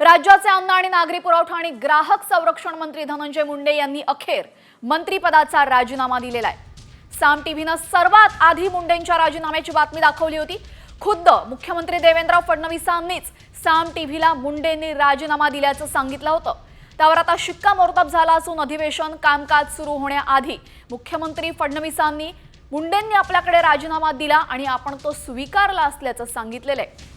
राज्याचे अन्न आणि नागरी पुरवठा आणि ग्राहक संरक्षण मंत्री धनंजय मुंडे यांनी अखेर मंत्रिपदाचा राजीनामा दिलेला आहे। साम टीव्हीने सर्वात आधी मुंडेंच्या राजीनाम्याची बातमी दाखवली होती। खुद्द मुख्यमंत्री देवेंद्र फडणवीसांनीच साम टीव्हीला मुंडेंनी राजीनामा दिल्याचं सांगितलं होतं। त्यावर आता शिक्कामोर्तब झाला असून अधिवेशन कामकाज सुरू होण्याआधी मुख्यमंत्री फडणवीसांनी मुंडेंनी आपल्याकडे राजीनामा दिला आणि आपण तो स्वीकारला असल्याचं सांगितलेलं आहे।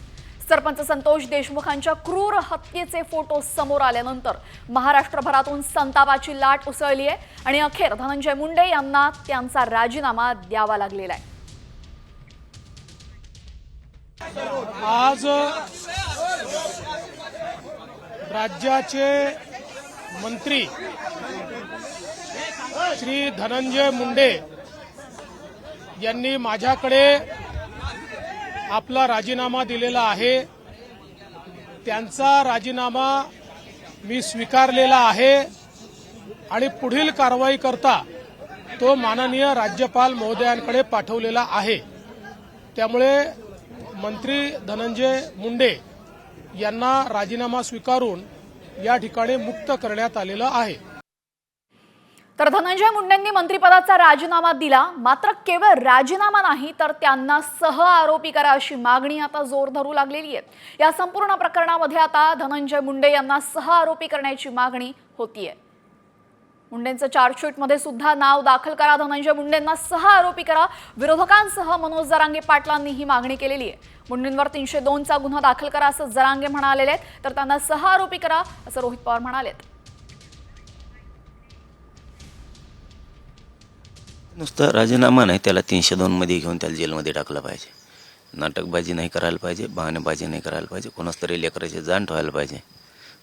सरपंच संतोष देशमुखांच्या क्रूर हत्येचे फोटो समोर आल्यानंतर महाराष्ट्रभरातून संतापाची लाट उसळली आहे आणि अखेर धनंजय मुंडे यांना त्यांचा राजीनामा द्यावा लागलेला आहे। आज राज्याचे मंत्री श्री धनंजय मुंडे यांनी माझ्याकडे आपला राजीनामा दिलेला आहे। त्यांचा राजीनामा मी स्वीकारलेला आहे आणि पुढील कारवाई करता तो माननीय राज्यपाल महोदयांकडे पाठवलेला आहे। त्यामुळे मंत्री धनंजय मुंडे यांना राजीनामा स्वीकारून या ठिकाणी मुक्त करण्यात आलेलं आहे। तर धनंजय मुंडेंनी मंत्रिपदाचा राजीनामा दिला, मात्र केवळ राजीनामा नाही तर त्यांना सह आरोपी करा अशी मागणी आता जोर धरू लागलेली आहे। या संपूर्ण प्रकरणामध्ये आता धनंजय मुंडे यांना सह आरोपी करण्याची मागणी होतीये। मुंडेंचं चार्जशीटमध्ये सुद्धा नाव दाखल करा, धनंजय मुंडेंना सह आरोपी करा। विरोधकांसह मनोज जरांगे पाटलांनी ही मागणी केलेली आहे। मुंडेंवर 302 चा गुन्हा दाखल करा असं जरांगे म्हणालेले आहेत, तर त्यांना सह आरोपी करा असं रोहित पवार म्हणालेत। नुसतं राजीनामा नाही, त्याला 302 मध्ये घेऊन त्याला जेलमध्ये टाकलं पाहिजे। नाटकबाजी नाही करायला पाहिजे, बहाणेबाजी नाही करायला पाहिजे, कोणाच तरी लेकराची जाण ठेवायला पाहिजे।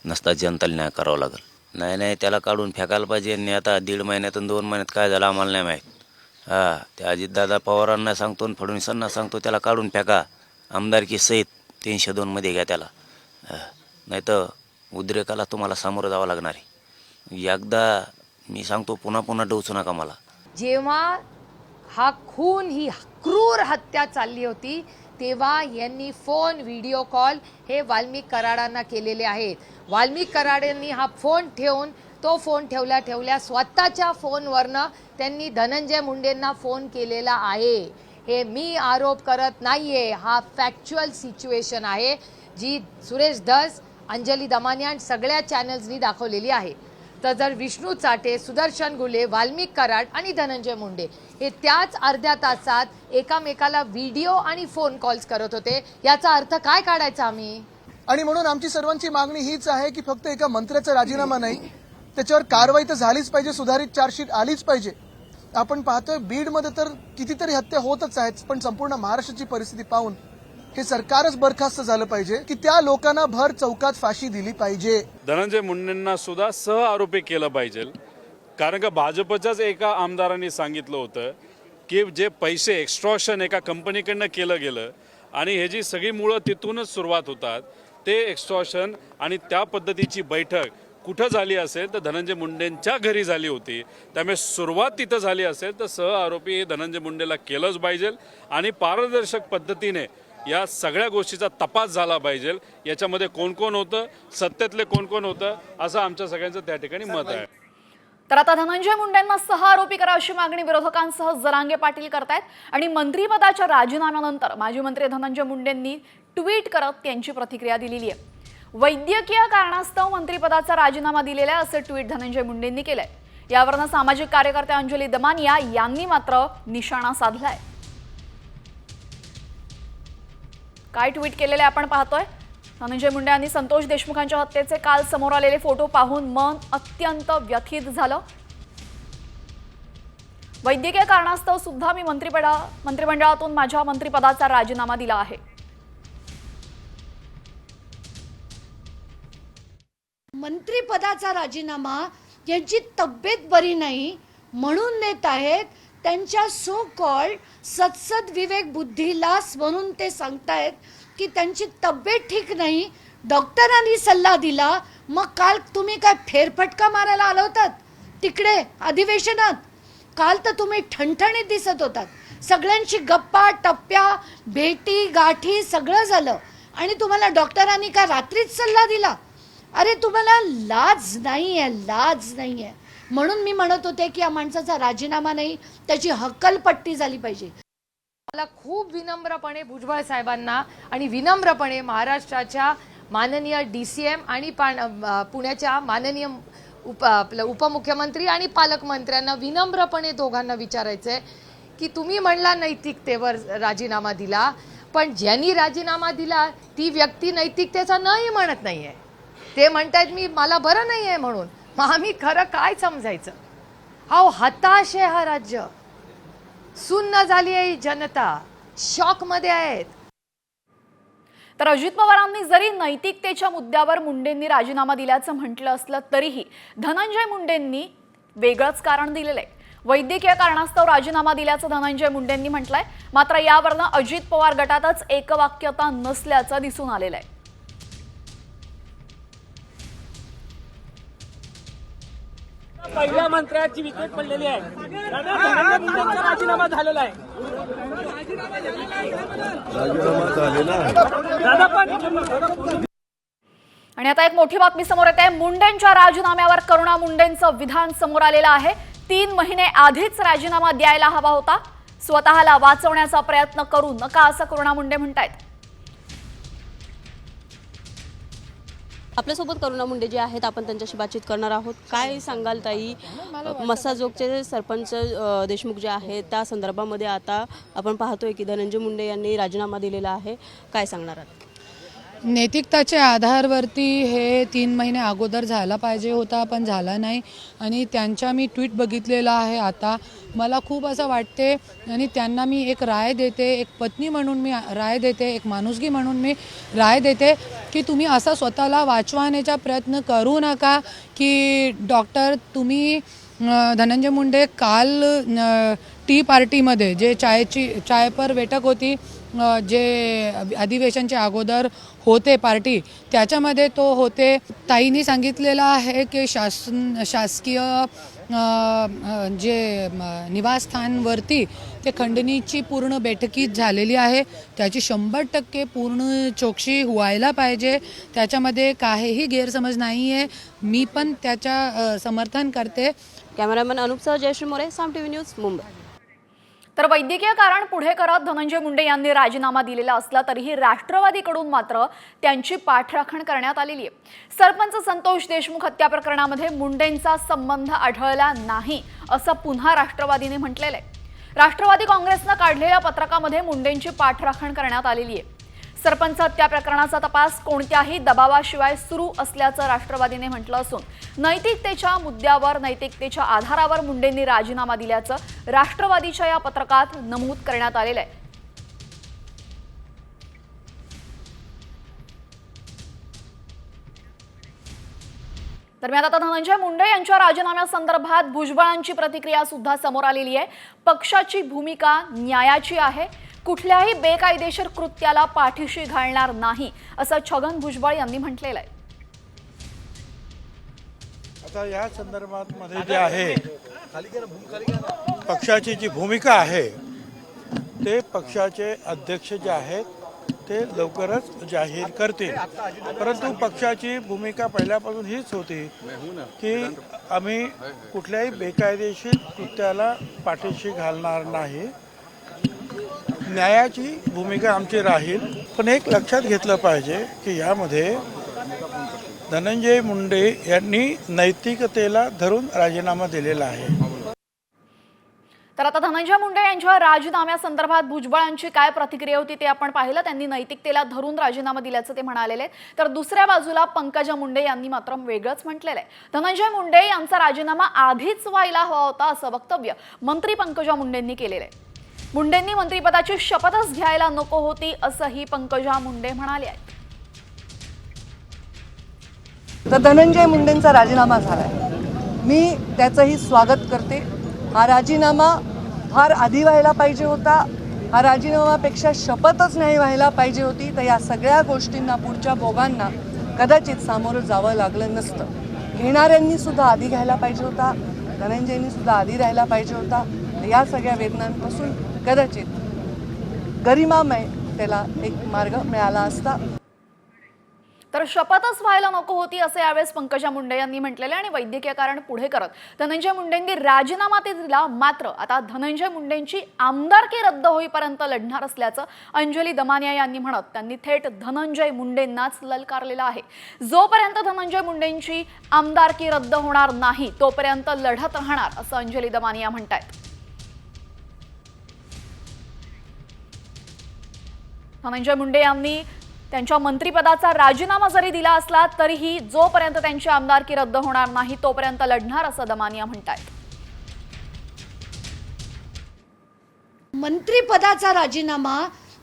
नसता जनताला न्याय करावा लागेल। नाही त्याला काढून फेकायला पाहिजे। आणि आता 1.5 महिन्यातून 2 महिन्यात काय झालं आम्हाला नाही माहीत। त्या अजितदादा पवारांना सांगतो आणि फडणवीसांना सांगतो त्याला काढून फेका, आमदारकी सहित 302 मध्ये घ्या त्याला, नाही तर उद्रेकाला तुम्हाला सामोरं जावं लागणार आहे। एकदा मी सांगतो, पुन्हा पुन्हा डोचू नका मला। जेव्हा हा खून, ही क्रूर हत्या चालली होती तेव्हा यांनी फोन, व्हिडिओ कॉल हे वाल्मिक कराडांना केलेले आहेत। वाल्मिक कराडांनी हा फोन ठेवून, तो फोन ठेवल्या स्वतःच्या फोनवरनं त्यांनी धनंजय मुंडेंना फोन केलेला आहे। हे मी आरोप करत नाहीये, हा फॅक्च्युअल सिच्युएशन आहे जी सुरेश धस, अंजली दमानिया सगळ्या चॅनल्सनी दाखवलेली आहे। तर जर विष्णू चाटे, सुदर्शन गुले, वाल्मिक कराड आणि धनंजय मुंडे हे त्याच अर्ध्या तासात एकामेकाला व्हिडिओ आणि फोन कॉल्स करत होते, याचा अर्थ काय काढायचा आम्ही? आणि म्हणून आमची सर्वांची मागणी हीच आहे की फक्त एका मंत्र्याचा राजीनामा नाही, त्याच्यावर कारवाई तर झालीच पाहिजे, सुधारित चार्जशीट आलीच पाहिजे। आपण पाहतोय बीडमध्ये तर कितीतरी हत्या होतच आहेत, पण संपूर्ण महाराष्ट्राची परिस्थिती पाहून हे सरकारच बरखास्त झालं पाहिजे की त्या लोकांना भर चौकात फाशी दिली पाहिजे। धनंजय मुंडेंना सुद्धा सह आरोपी केलं पाहिजे, कारण का भाजपच्याच एका आमदारांनी सांगितलं होतं की जे पैसे एक्स्ट्रॉशन एका कंपनीकडनं केलं गेलं आणि हे जी सगळी मुळं तिथूनच सुरुवात होतात, ते एक्स्ट्रॉशन आणि त्या पद्धतीची बैठक कुठं झाली असेल तर धनंजय मुंडेंच्या घरी झाली होती। त्यामुळे सुरुवात तिथं झाली असेल तर सह आरोपी हे धनंजय मुंडेला केलंच पाहिजे आणि पारदर्शक पद्धतीने या सगळ्या गोष्टीचा तपास झाला पाहिजे। याच्यामध्ये कोण कोण होतं, सत्तेतले कोण कोण होतं, असं आमच्या सगळ्यांचं त्या ठिकाणी मत आहे। तर आता धनंजय मुंडेंना सह आरोपी करा अशी मागणी विरोधकांसह जरांगे पाटील करतायत आणि मंत्रिपदाच्या राजीनाम्यानंतर माजी मंत्री धनंजय मुंडेंनी ट्विट करत त्यांची प्रतिक्रिया दिलेली आहे। वैद्यकीय कारणास्तव मंत्रिपदाचा राजीनामा दिलेला आहे असं ट्विट धनंजय मुंडेंनी केलंय। यावरनं सामाजिक कार्यकर्ते अंजली दमानिया यांनी मात्र निशाणा साधलाय। काय ट्विट केलेले आपण पाहतोय। धनंजय मुंडे यांनी संतोष देशमुखांच्या हत्येचे काल समोर आलेले फोटो पाहून मन अत्यंत व्यथित झालं। वैद्यकीय कारणास्तव सुद्धा मी मंत्रिमंडळातून माझ्या मंत्रिपदाचा राजीनामा दिला आहे। मंत्रिपदाचा राजीनामा, यांची तब्येत बरी नाही म्हणून देत आहेत। त्यांच्या सो कॉल्ड सत्सद विवेक बुद्धीला म्हणून ते सांगतायत की त्यांची तब्येत ठीक नाही, डॉक्टरांनी सल्ला दिला। मग काल तुम्ही काय फेरफटका मारायला आला होतात तिकडे अधिवेशनात? काल तर तुम्ही ठणठणीत दिसत होतात, सगळ्यांची गप्पा टप्प्या भेटी गाठी सगळं झालं आणि तुम्हाला डॉक्टरांनी का रात्रीच सल्ला दिला? अरे तुम्हाला लाज नाहीये, लाज नाहीये. म्हणून मी म्हणत होते की या माणसाचा राजीनामा नाही, त्याची हक्कलपट्टी झाली पाहिजे. मला खूप विनम्रपणे भुजबळ साहेबांना आणि विनम्रपणे महाराष्ट्राच्या माननीय DCM आणि पुण्याच्या माननीय उपमुख्यमंत्री आणि पालकमंत्र्यांना विनम्रपणे दोघांना विचारायचंय की तुम्ही म्हणला नैतिकतेवर राजीनामा दिला, पण ज्यांनी राजीनामा दिला ती व्यक्ती नैतिकतेचा नाही म्हणत नाहीये. ते म्हणतायत मला बरं नाहीये म्हणून. मग आम्ही खरं काय समजायचं? हा हताश आहे हा राज्य, सुन्न झाली आहे जनता, शॉक मध्ये आहेत. तर अजित पवारांनी जरी नैतिकतेच्या मुद्द्यावर मुंडेंनी राजीनामा दिल्याचं म्हटलं असलं तरीही धनंजय मुंडेंनी वेगळंच कारण दिलेलं आहे. वैद्यकीय कारणास्तव राजीनामा दिल्याचं धनंजय मुंडेंनी म्हटलंय. मात्र यावरनं अजित पवार गटातच एकवाक्यता नसल्याचं दिसून आलेलं आहे. पहिल्या मंत्र्याची विकेट पडलेली आहे. धनंजय मुंडेंचा राजीनामा झालेला आहे. आणि आता एक मोठी बातमी समोर येते. मुंडेंच्या राजीनाम्यावर करुणा मुंडेंचं विधान समोर आलेलं आहे. 3 महिने आधीच राजीनामा द्यायला हवा होता. स्वतःला वाचवण्याचा प्रयत्न करू नका असं करुणा मुंडे म्हणतायत. आपल्यासोबत करुणा मुंडे जे आहेत, आपण त्यांच्याशी बातचीत करणार आहोत. काय सांगाल ताई, मस्साजोगचे सरपंच देशमुख जे आहेत त्या संदर्भामध्ये आता आपण पाहतोय की धनंजय मुंडे यांनी राजीनामा दिलेला आहे, काय सांगणार आहात? नैतिकताच्या आधारावरती हे 3 महिने अगोदर झाला पाहिजे होता, पण झाला नाही. आणि त्यांच्या मी ट्विट बघितलेला आहे. आता मला खूप असं वाटते आणि त्यांना मी एक राय देते, एक पत्नी म्हणून मी राय देते, एक माणुसकी म्हणून मी राय देते की तुम्ही असा स्वतःला वाचवण्याचा प्रयत्न करू नका. की डॉक्टर तुम्ही धनंजय मुंडे काल टी पार्टीमध्ये जे चाय पर बैठक होती, जे अधिवेशनच्या अगोदर होते पार्टी, त्याच्यामध्ये तो होते. ताईंनी सांगितलेलं आहे की शासकीय जे निवासस्थानवरती ते खंडणीची पूर्ण बैठकीत झालेली आहे. त्याची 100% पूर्ण चौकशी व्हायला पाहिजे. त्याच्यामध्ये काहीही गैरसमज नाही आहे. मी पण त्याच्या समर्थन करते. कॅमेरामॅन अनुपसह जयश्री मोरे, साम TV न्यूज, मुंबई. तर वैद्यकीय कारण पुढे करत धनंजय मुंडे यांनी राजीनामा दिलेला असला तरीही राष्ट्रवादीकडून मात्र त्यांची पाठराखण करण्यात आलेली आहे. सरपंच संतोष देशमुख हत्या प्रकरणामध्ये मुंडेंचा संबंध आढळला नाही असं पुन्हा राष्ट्रवादीने म्हटलेलं आहे. राष्ट्रवादी काँग्रेसनं काढलेल्या पत्रकामध्ये मुंडेंची पाठराखण करण्यात आलेली आहे. सरपंच हत्या प्रकरणाचा तपास कोणत्याही दबावाशिवाय सुरू असल्याचं राष्ट्रवादीने म्हटलं असून नैतिकतेच्या मुद्द्यावर नैतिकतेच्या आधारावर मुंडेंनी राजीनामा दिल्याचं राष्ट्रवादीच्या या पत्रकात नमूद करण्यात आलेलं आहे. दरम्यान आता धनंजय मुंडे यांच्या राजीनाम्यासंदर्भात भुजबळांची प्रतिक्रिया सुद्धा समोर आलेली आहे. पक्षाची भूमिका न्यायाची आहे, कुठल्याही बेकायदेशीर कृत्याला पाठीशी घालणार नाही असं छगन भुजबळ यांनी म्हटलेलं आहे. आता या संदर्भात मध्ये जे आहे पक्षाची जी भूमिका आहे ते पक्षाचे अध्यक्ष जे आहेत ते लवकरच जाहीर करतील. परंतु पक्षाची भूमिका पहिल्यापासून हीच होती की आम्ही कुठल्याही बेकायदेशीर कृत्याला पाठीशी घालणार नाही. न्यायाची भूमिका आमची राहील. पण एक लक्षात घेतलं पाहिजे की यामध्ये धनंजय मुंडे यांनी नैतिकतेला धरून राजीनामा दिलेला आहे. तर आता धनंजय मुंडे यांच्या राजीनाम्यासंदर्भात भुजबळांची काय प्रतिक्रिया होती ते आपण पाहिलं. त्यांनी नैतिकतेला धरून राजीनामा दिल्याचं ते म्हणालेले. तर दुसऱ्या बाजूला पंकजा मुंडे यांनी मात्र वेगळंच म्हटलेलं आहे. धनंजय मुंडे यांचा राजीनामा आधीच व्हायला हवा होता असं वक्तव्य मंत्री पंकजा मुंडेंनी केलेलं आहे. मुंडेंनी मंत्रिपदाची शपथच घ्यायला नको होती असंही पंकजा मुंडे म्हणाले आहेत. तर धनंजय मुंडेंचा राजीनामा झालाय, मी त्याचंही स्वागत करते. हा राजीनामा फार आधी व्हायला पाहिजे होता. हा राजीनामापेक्षा शपथच नाही व्हायला पाहिजे होती. तर या सगळ्या गोष्टींना पुढच्या भोगांना कदाचित सामोरं जावं लागलं नसतं. घेणाऱ्यांनी सुद्धा आधी घ्यायला पाहिजे होता, धनंजयनी सुद्धा आधी राहायला पाहिजे होता. या सगळ्या वेदनांपासून कदाचित गरिमामय त्याला एक मार्ग मिळाला असता. तर शपथच व्हायला नको होती असे यावेळेस पंकजा मुंडे यांनी म्हटलेले आणि वैद्यकीय कारण पुढे करत धनंजय मुंडेंनी राजीनामा ते दिला. मात्र आता धनंजय मुंडेंची आमदारकी रद्द होईपर्यंत लढणार असल्याचं अंजली दमानिया यांनी म्हणत त्यांनी थेट धनंजय मुंडेंनाच ललकारलेलं आहे. जोपर्यंत धनंजय मुंडेंची आमदारकी रद्द होणार नाही तोपर्यंत लढत राहणार असं अंजली दमानिया म्हणतायत. धनंजय मुंडे यांनी त्यांच्या मंत्रिपदाचा राजीनामा जरी दिला असला तरीही जोपर्यंत त्यांची आमदारकी रद्द होणार नाही तोपर्यंत लढणार असं दमानिया म्हणतायत. मंत्रिपदाचा राजीनामा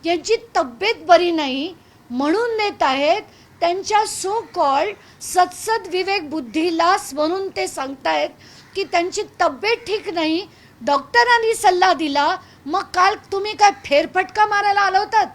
यांची तब्येत बरी नाही म्हणून देत आहेत. त्यांच्या सो कॉल्ड सत्सद विवेक बुद्धीलास म्हणून ते सांगतायत की त्यांची तब्येत ठीक नाही, डॉक्टरांनी सल्ला दिला. मग काल तुम्ही काय फेरफटका मारायला आला होतात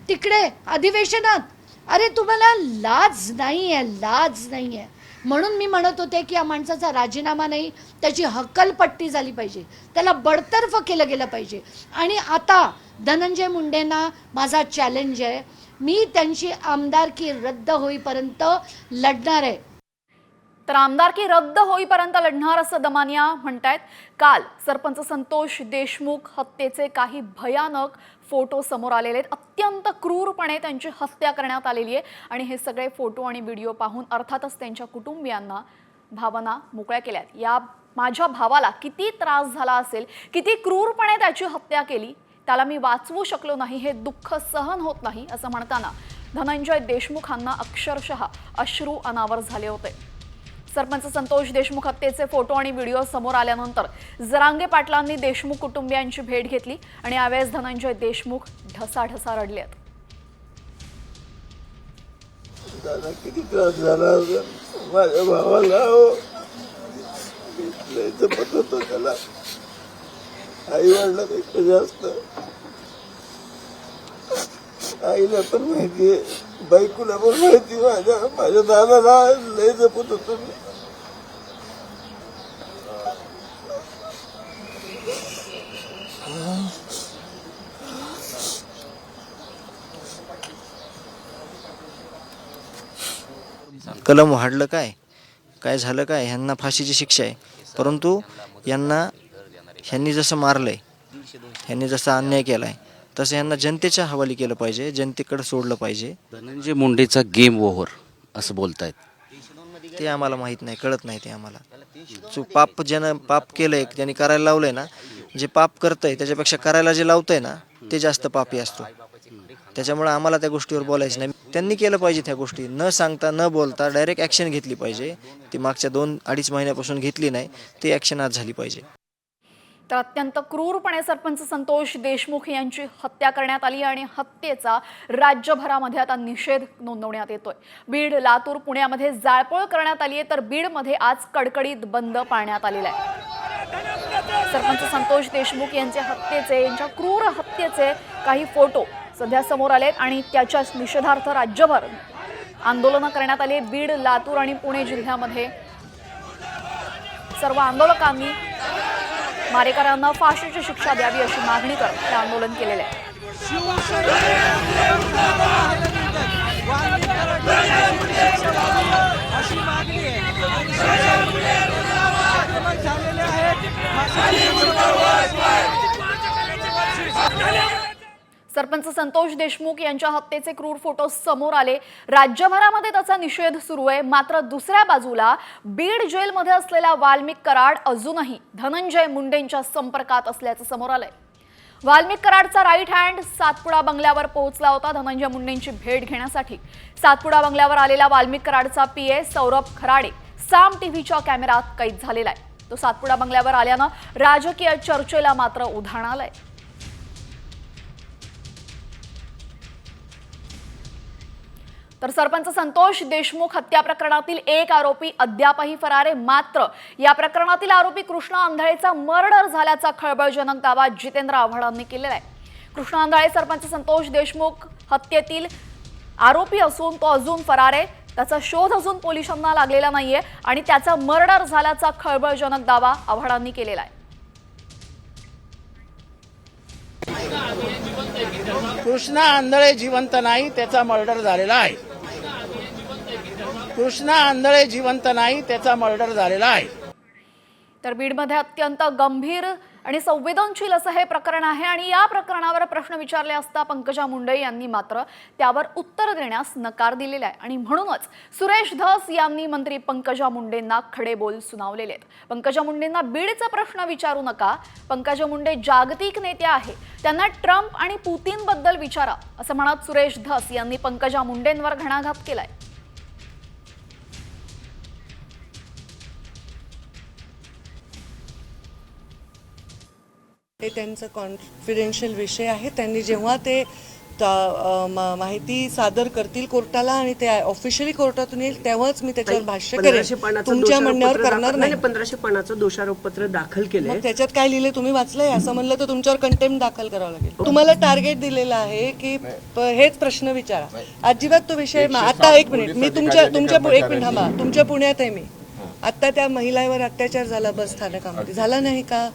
तिकडे अधिवेशनात? अरे तुम्हाला लाज नाही आहे, लाज नाही आहे. म्हणून मी म्हणत होते की या माणसाचा राजीनामा नाही, त्याची हक्कलपट्टी झाली पाहिजे, त्याला बडतर्फ केलं गेलं पाहिजे. आणि आता धनंजय मुंडेंना माझा चॅलेंज आहे, मी त्यांची आमदारकी रद्द होईपर्यंत लढणार आहे. तर आमदारकी रद्द होईपर्यंत लढणार असं दमानिया म्हणतायत. काल सरपंच संतोष देशमुख हत्येचे काही भयानक फोटो समोर आलेले आहेत. अत्यंत क्रूरपणे त्यांची हत्या करण्यात आलेली आहे आणि हे सगळे फोटो आणि व्हिडिओ पाहून अर्थातच त्यांच्या कुटुंबियांना भावना मोकळ्या केल्यात. या माझ्या भावाला किती त्रास झाला असेल, किती क्रूरपणे त्याची हत्या केली, त्याला मी वाचवू शकलो नाही, हे दुःख सहन होत नाही असं म्हणताना धनंजय देशमुखांना अक्षरशः अश्रू अनावर झाले होते. सरपंच संतोष देशमुख हत्येचे फोटो आणि व्हिडिओ समोर आल्यानंतर जरांगे पाटलांनी देशमुख कुटुंबियांची भेट घेतली आणि यावेळेस धनंजय देशमुख ढसाढसा रडलेत. दादा किती त्रास झाला माझ्या भावाला, जपत होतो त्याला, आई वडिलांपेक्षा जास्त. आईला पण माहितीये, बायकोला पण माहिती, माझ्या दादाला लय जपत होतो मी. कलम वाढलं काय झालं काय, ह्यांना फाशीची शिक्षा आहे. परंतु ह्यांनी जसं मारलंय, ह्यांनी जसा अन्याय केलाय, तसं ह्यांना जनतेच्या हवाली केलं पाहिजे, जनतेकडे सोडलं पाहिजे. धनंजय मुंडेचा गेम ओव्हर असं बोलतायत. ते आम्हाला माहीत नाही, कळत नाही ते आम्हाला. ज्यानं पाप केलंय, ज्यांनी करायला लावलंय ना, जे पाप करतंय त्याच्यापेक्षा करायला जे लावतंय ना ते जास्त पापी असतो. त्याच्यामुळे आम्हाला त्या गोष्टीवर बोलायचं नाही. त्यांनी केलं पाहिजे त्या गोष्टी, न सांगता न बोलता डायरेक्ट ॲक्शन घेतली पाहिजे. ती मागच्या 2-2.5 महिन्यापासून घेतली नाही, ती ॲक्शन आज झाली पाहिजे. तर अत्यंत क्रूरपणे सरपंच संतोष देशमुख यांची हत्या करण्यात आली आणि हत्येचा राज्यभरामध्ये आता निषेध नोंदवण्यात येतोय. बीड, लातूर, पुण्यामध्ये जाळपोळ करण्यात आली आहे, तर बीडमध्ये आज कडकडीत बंद पाळण्यात आलेला आहे. सरपंच संतोष देशमुख यांच्या क्रूर हत्येचे काही फोटो सध्या समोर आलेत आणि त्याच्याच निषेधार्थ राज्यभर आंदोलनं करण्यात आली. बीड, लातूर आणि पुणे जिल्ह्यामध्ये सर्व आंदोलकांनी मारेकरांना फाशीची शिक्षा द्यावी अशी मागणी करत हे आंदोलन केलेले आहे. सरपंच संतोष देशमुख यांच्या हत्येचे क्रूर फोटो समोर आले. राज्यभरामध्ये त्याचा निषेध सुरू आहे. मात्र दुसऱ्या बाजूला बीड जेलमध्ये असलेला वाल्मिक कराड अजूनही धनंजय मुंडेंच्या संपर्कात असल्याचं समोर आलंय. वाल्मिक कराडचा राईट हँड सातपुडा बंगल्यावर पोहोचला होता धनंजय मुंडेंची भेट घेण्यासाठी. सातपुडा बंगल्यावर आलेला वाल्मिक कराडचा पीए सौरभ खराडे साम टीव्हीच्या कॅमेऱ्यात कैद झालेला आहे. तो सातपुडा बंगल्यावर आल्यानं राजकीय चर्चेला मात्र उधाण आलंय. तर सरपंच संतोष देशमुख हत्या प्रकरणातील एक आरोपी अद्यापही फरार आहे. मात्र या प्रकरणातील आरोपी कृष्णा आंधळेचा मर्डर झाल्याचा खळबळजनक दावा जितेंद्र आव्हाडांनी केलेला आहे. कृष्णा आंधळे सरपंच संतोष देशमुख हत्येतील आरोपी असून तो अजून फरार आहे. त्याचा शोध अजून पोलिसांना लागलेला नाहीये आणि त्याचा मर्डर झाल्याचा खळबळजनक दावा आव्हाडांनी केलेला आहे. कृष्णा आंधळे जिवंत नाही, त्याचा मर्डर झालेला आहे. कृष्णा आंधळे जिवंत नाही, त्याचा मर्डर झालेला आहे. तर बीडमध्ये अत्यंत गंभीर आणि संवेदनशील असं हे प्रकरण आहे आणि या प्रकरणावर प्रश्न विचारले असता पंकजा मुंडे यांनी मात्र त्यावर उत्तर देण्यास नकार दिलेला आहे आणि म्हणूनच सुरेश धस यांनी मंत्री पंकजा मुंडेंना खडे बोल सुनावलेले आहेत. पंकजा मुंडेंना बीडचा प्रश्न विचारू नका, पंकजा मुंडे जागतिक नेत्या आहे, त्यांना ट्रम्प आणि पुतीन बद्दल विचारा असं म्हणत सुरेश धस यांनी पंकजा मुंडेंवर घणाघात केलाय. हे त्यांचं कॉन्फिडेन्शियल विषय आहे. त्यांनी जेव्हा ते माहिती सादर करतील कोर्टाला आणि ते ऑफिशियली कोर्टातून येईल तेव्हाच मी त्याच्यावर भाष्य करेन. तुमच्या म्हणण्यावर करणार नाही. 1505 दोषारोपपत्र दाखल केले. मग त्याच्यात काय लिहिले तुम्ही वाचलंय? असं म्हणलं तर तुमच्यावर कंटेम्प्ट दाखल करावं लागेल. तुम्हाला टार्गेट दिलेलं आहे की हेच प्रश्न विचारा. अजिबात तो विषय आता एक मिनिट मी तुमच्या एक मिनिट थांबा. तुमच्या पुण्यात आहे मी. आता त्या महिलावर अत्याचार झाला बस स्थानकामध्ये, झाला नाही का?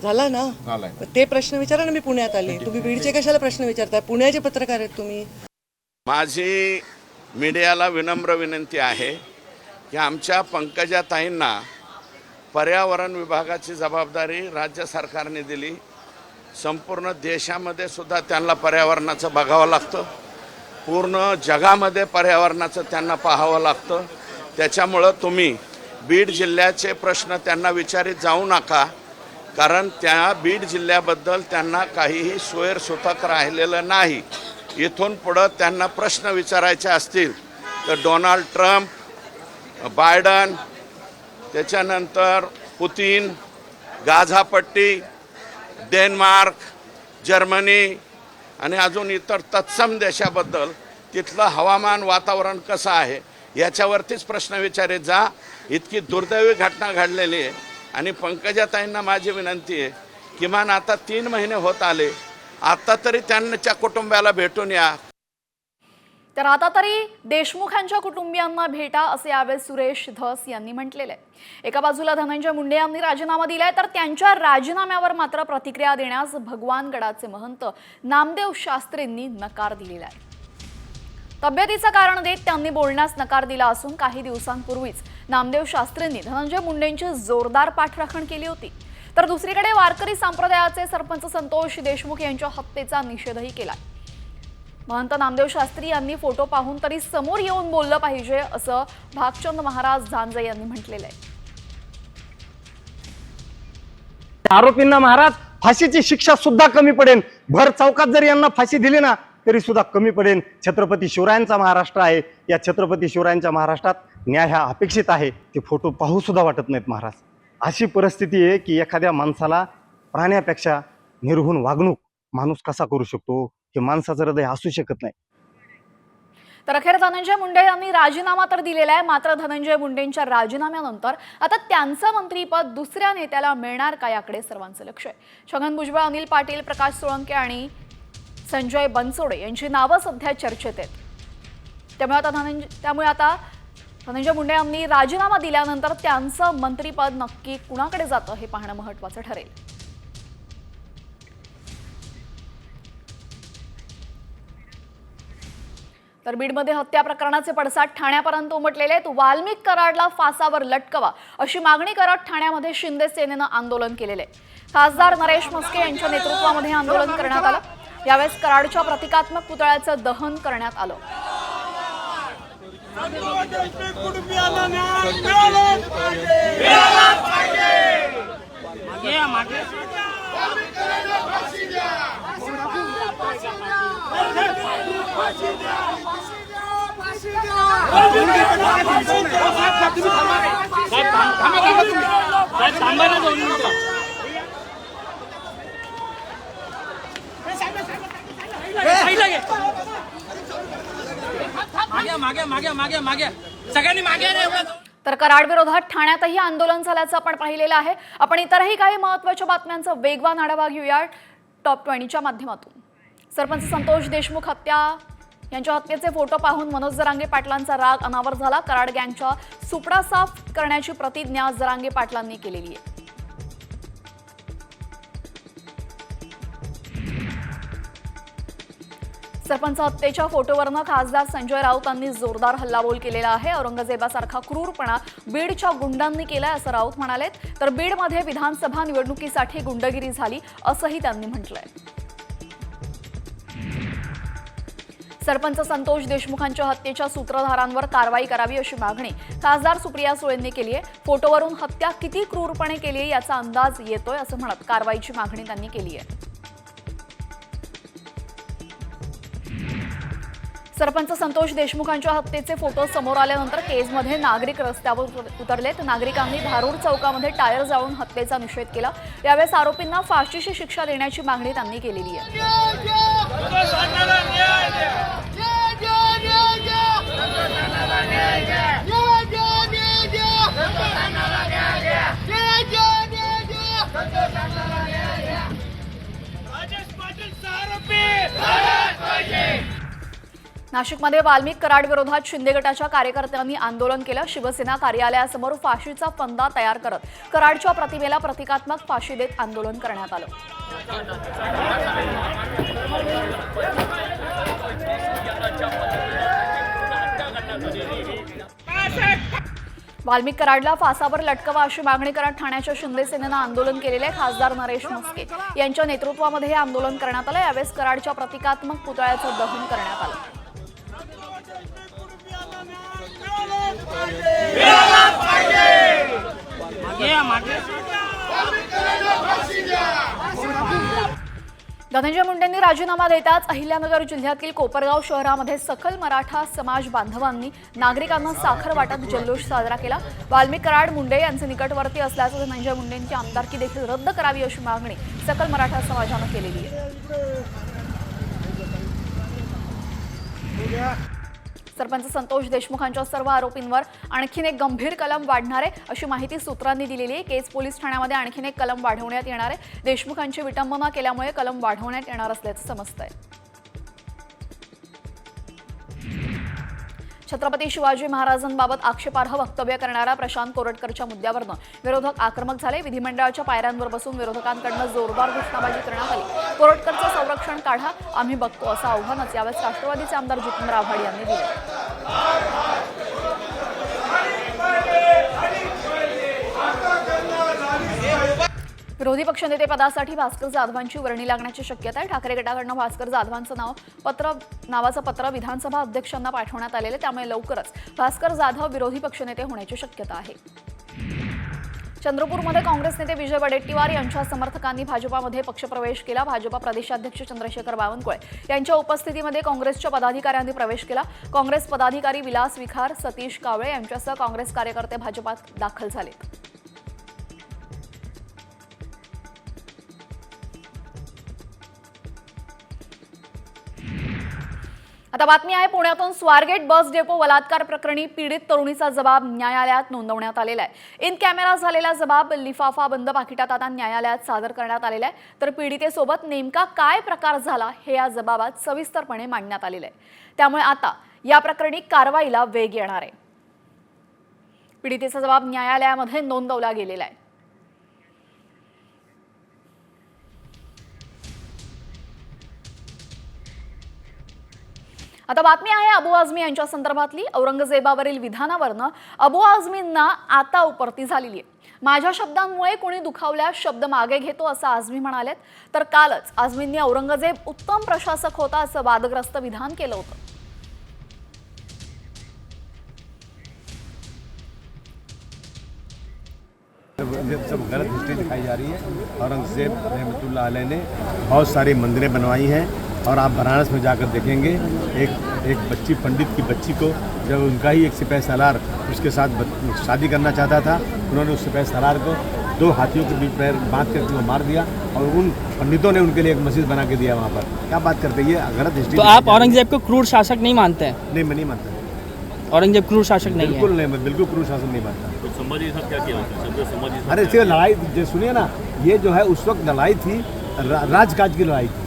झाला ना. ते प्रश्न विचारा ना. मी पुण्यात आले, तुम्ही बीडचे कशाला प्रश्न विचारताय? पुण्याचे पत्रकार आहेत तुम्ही. माझी मीडियाला विनम्र विनंती आहे की आमच्या पंकजाताईंना पर्यावरण विभागाची जबाबदारी राज्य सरकारने दिली. संपूर्ण देशामध्ये सुद्धा त्यांना पर्यावरणाचं बघावं लागतं, पूर्ण जगामध्ये पर्यावरणाचं त्यांना पाहावं लागतं. त्याच्यामुळं तुम्ही बीड जिल्ह्याचे प्रश्न त्यांना विचारित जाऊ नका, कारण त्या बीड जिल्ह्याबद्दल त्यांना काहीही सोयरसुतक राहिलेलं नाही. इथून पुढं त्यांना प्रश्न विचारायचे असतील तर डोनाल्ड ट्रम्प, बायडन, त्याच्यानंतर पुतीन, गाझापट्टी, डेन्मार्क, जर्मनी आणि अजून इतर तत्सम देशाबद्दल तिथलं हवामान वातावरण कसं आहे याच्यावरतीच प्रश्न विचारित जा. इतकी दुर्दैवी घटना घडलेली आहे आणि पंकजाताईंना माझी विनंती आहे किमान आता 3 महिने होत आले, आता तरी त्यांच्या कुटुंबाला भेटून या. तर आता तरी देशमुखांच्या कुटुंबियांना भेटा असे यावेळी सुरेश धस यांनी म्हटलेले आहे. एका बाजूला धनंजय मुंडे यांनी राजीनामा दिलाय तर त्यांच्या राजीनाम्यावर मात्र प्रतिक्रिया देण्यास भगवानगडाचे महंत नामदेव शास्त्रींनी नकार दिलेला आहे. तब्येतीचं कारण देत त्यांनी बोलण्यास नकार दिला असून काही दिवसांपूर्वीच नामदेव शास्त्रींनी धनंजय मुंडेंची जोरदार पाठराखण केली होती. तर दुसरीकडे वारकरी संप्रदायाचे सरपंच संतोष देशमुख यांच्या हत्येचा निषेधही केला. महंत नामदेव शास्त्री यांनी फोटो पाहून तरी समोर येऊन बोललं पाहिजे असं भागचंद महाराज झांजे यांनी म्हटलेलं आहे. आरोपींना महाराज फाशीची शिक्षा सुद्धा कमी पडेल. भर चौकात जर यांना फाशी दिली ना तरी सुद्धा कमी पडेल. छत्रपती शिवरायांचा महाराष्ट्र आहे. या छत्रपती शिवरायांच्या महाराष्ट्रात न्याय हा अपेक्षित आहे. ते फोटो पाहू सुद्धा वाटत नाहीत महाराज. अशी परिस्थिती आहे की एखाद्या माणसाला प्राण्यापेक्षा निर्घुण वागणूक माणूस कसा करू शकतो हे माणसाचं हृदय असू शकत नाही. तर अखेर धनंजय मुंडे यांनी राजीनामा तर दिलेला आहे, मात्र धनंजय मुंडेंच्या राजीनाम्यानंतर आता त्यांचं मंत्रीपद दुसऱ्या नेत्याला मिळणार का याकडे सर्वांचं लक्ष आहे. छगन भुजबळ, अनिल पाटील, प्रकाश सोळंके आणि संजय बनसोडे यांची नावं सध्या चर्चेत आहेत. त्यामुळे आता धनंजय मुंडे यांनी राजीनामा दिल्यानंतर त्यांचं मंत्रीपद नक्की कुणाकडे जातं हे पाहणं महत्त्वाचं ठरेल. तर बीडमध्ये हत्या प्रकरणाचे पडसाद ठाण्यापर्यंत उमटलेले आहेत. वाल्मिक कराडला फासावर लटकवा अशी मागणी करत ठाण्यामध्ये शिंदे सेनेनं आंदोलन केलेले आहे. खासदार नरेश म्हस्के यांच्या नेतृत्वामध्ये आंदोलन करण्यात आलं. यावेळेस कराडच्या प्रतिकात्मक पुतळ्याचं दहन करण्यात आलं. तर कराड विरोधात ठाण्यातही आंदोलन झाल्याचं आपण पाहिलेलं आहे. आपण इतरही काही महत्त्वाच्या बातम्यांचा वेगवान आढावा घेऊया टॉप 20च्या माध्यमातून. सरपंच संतोष देशमुख यांच्या हत्येचे फोटो पाहून मनोज जरांगे पाटलांचा राग अनावर झाला. कराड गँगच्या सुपडा साफ करण्याची प्रतिज्ञा जरांगे पाटलांनी केलेली आहे. सरपंच हत्येच्या फोटोवरनं खासदार संजय राऊतांनी जोरदार हल्लाबोल केलेला आहे. औरंगजेबासारखा क्रूरपणा बीडच्या गुंडांनी केलाय असं राऊत म्हणालेत. तर बीडमध्ये विधानसभा निवडणुकीसाठी गुंडगिरी झाली असंही त्यांनी म्हटलंय. सरपंच संतोष देशमुखांच्या हत्येच्या सूत्रधारांवर कारवाई करावी अशी मागणी खासदार सुप्रिया सुळेंनी केली आहे. फोटोवरून हत्या किती क्रूरपणे केली आहे याचा अंदाज येतोय असं म्हणत कारवाईची मागणी त्यांनी केली आहे. सरपंच संतोष देशमुखांच्या हत्येचे फोटो समोर आल्यानंतर केजमध्ये नागरिक रस्त्यावर उतरलेत. नागरिकांनी धारूर चौकामध्ये टायर जाळून हत्येचा निषेध केला. यावेळेस आरोपींना फाशीची शिक्षा देण्याची मागणी त्यांनी केलेली आहे. नाशिकमध्ये वाल्मिक कराड विरोधात शिंदे गटाच्या कार्यकर्त्यांनी आंदोलन केलं. शिवसेना कार्यालयासमोर फाशीचा फंदा तयार करत कराडच्या प्रतिमेला प्रतिकात्मक फाशी देत आंदोलन करण्यात आलं. वाल्मिक कराडला फासावर लटकवा अशी मागणी करत ठाण्याच्या शिंदे सेनेनं आंदोलन केलेले आहे. खासदार नरेश म्हस्के यांच्या नेतृत्वामध्ये हे आंदोलन करण्यात आलं. यावेळेस कराडच्या प्रतिकात्मक पुतळ्याचं दहन करण्यात आलं. धनंजय मुंडेंनी राजीनामा देताच अहिल्यानगर जिल्ह्यातील कोपरगाव शहरामध्ये सखल मराठा समाज बांधवांनी नागरिकांना साखर वाटप जल्लोष साजरा केला. वाल्मिक कराड मुंडे यांचे निकटवर्ती असल्याचं धनंजय मुंडेंची आमदारकी देखील रद्द करावी अशी मागणी सकल मराठा समाजानं केलेली आहे. सरपंच संतोष देशमुखांच्या सर्व आरोपींवर आणखीन एक गंभीर कलम वाढणार आहे अशी माहिती सूत्रांनी दिलेली आहे. केज पोलीस ठाण्यामध्ये आणखीन एक कलम वाढवण्यात येणार आहे. देशमुखांची विटंबना केल्यामुळे कलम वाढवण्यात येणार असल्याचं समजतंय. छत्रपती शिवाजी महाराजांबाबत आक्षेपार्ह वक्तव्य करणाऱ्या प्रशांत कोरटकरच्या मुद्द्यावरनं विरोधक आक्रमक झाले. विधिमंडळाच्या पायऱ्यांवर बसून विरोधकांकडून जोरदार घोषणाबाजी करण्यात आली. कोरटकरचं संरक्षण काढा, आम्ही बघतो असं आव्हानच यावेळेस राष्ट्रवादीचे आमदार जितेंद्र आव्हाड यांनी दिले. विरोधी पक्षनेते पदासाठी भास्कर जाधवांची वर्णी लागण्याची शक्यता आहे. ठाकरे गटाकडून भास्कर जाधवांचं नावाचं पत्र विधानसभा अध्यक्षांना पाठवण्यात आलेलं, त्यामुळे लवकरच भास्कर जाधव विरोधी पक्षनेते होण्याची शक्यता आहे. चंद्रपूरमध्ये काँग्रेस नेते विजय वडेट्टीवार यांच्या समर्थकांनी भाजपामध्ये पक्षप्रवेश केला. भाजपा प्रदेशाध्यक्ष चंद्रशेखर बावनकुळे यांच्या उपस्थितीमध्ये काँग्रेसच्या पदाधिकाऱ्यांनी प्रवेश केला. काँग्रेस पदाधिकारी विलास विखार, सतीश कावळे यांच्यासह काँग्रेस कार्यकर्ते भाजपात दाखल झाले. आता बातमी आहे पुण्यातून. स्वारगेट बस डेपो बलात्कार प्रकरणी पीडित तरुणीचा जबाब न्यायालयात नोंदवण्यात आलेला आहे. इन कॅमेरा झालेला जबाब लिफाफा बंद पाकिटात आता न्यायालयात सादर करण्यात आलेला आहे. तर पीडितेसोबत नेमका काय प्रकार झाला हे या जबाबात सविस्तरपणे मांडण्यात आलेलं आहे. त्यामुळे आता या प्रकरणी कारवाईला वेग येणार आहे. पीडितेचा जबाब न्यायालयामध्ये नोंदवला गेलेला आहे. आता बातमी आहे अबू आझमी यांच्या संदर्भातली. औरंगजेबावरील विधानावरनं अबू आझमींना आता उपरती झालेली आहे. माझ्या शब्दांमुळे कोणी दुखावल्यास शब्द मागे घेतो असं आझमी म्हणालेत. तर कालच आझमींनी औरंगजेब उत्तम प्रशासक होता असं वादग्रस्त विधान केलं होतं. सब गलत हिस्ट्री दिखाई जा रही है. औरंगजेब रहमतुल्लाह अलैह ने बहुत सारी मंदिरें बनवाई हैं और आप बनारस में जाकर देखेंगे एक बच्ची, पंडित की बच्ची को जब उनका ही एक सिपाही सालार उसके साथ शादी करना चाहता था, उन्होंने उस सिपाही सालार को 2 हाथियों के बीच पैर बांध करके वो मार दिया और उन पंडितों ने उनके लिए एक मस्जिद बना के दिया वहाँ पर. क्या बात करते हैं, ये गलत हिस्ट्री. तो आप औरंगजेब को क्रूर शासक नहीं मानते हैं? नहीं, मैं नहीं मानता. औरंगजेब क्रूर शासक नहीं है? बिल्कुल नहीं, मैं बिल्कुल क्रूर शासक नहीं मानता. संभाजी साहब क्या किया? अरे सिर्फ लड़ाई सुनिए ना, ये जो है उस वक्त लड़ाई थी, राजकाज की लड़ाई थी,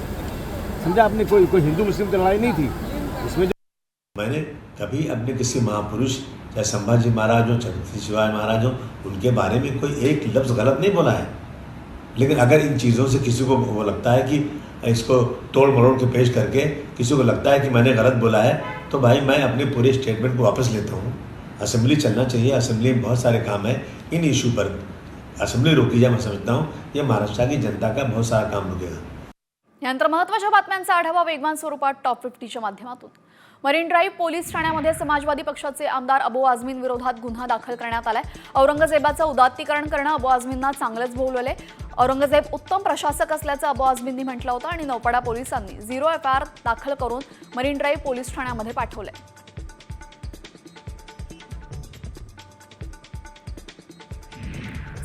समझा आपने. कोई हिंदू मुस्लिम की लड़ाई नहीं थी इसमें. मैंने कभी अपने किसी महापुरुष चाहे संभाजी महाराज हो, छत्रपति शिवाजी महाराज हो, उनके बारे में कोई एक लफ्ज़ गलत नहीं बोला है. लेकिन अगर इन चीज़ों से किसी को वो लगता है कि इसको तोड़ मरोड़ के पेश करके किसी को लगता है कि मैंने गलत बोला है तो भाई मैं अपने पूरे स्टेटमेंट को वापस लेता हूँ। असेंबली चलना चाहिए, असेंबली में बहुत सारे काम है। इन इशू पर असेंबली रोकी जाए, मैं समझता हूँ ये महाराष्ट्र की जनता का बहुत सारा काम रुकेगा। यानंतर महत्त्वाच्या बातम्यांचा आढावा वेगवान स्वरूपात टॉप 50च्या माध्यमातून। मरीन ड्राईव्ह पोलीस ठाण्यामध्ये समाजवादी पक्षाचे आमदार अबू आझमीन विरोधात गुन्हा दाखल करण्यात आलाय। औरंगजेबाचं उदात्तीकरण करणं अबू आझमींना चांगलंच भोवलंय। औरंगजेब उत्तम प्रशासक असल्याचं अबू आझमींनी म्हटलं होतं आणि नौपाडा पोलिसांनी 0 FIR दाखल करून मरीन ड्राईव्ह पोलीस ठाण्यामध्ये पाठवलंय।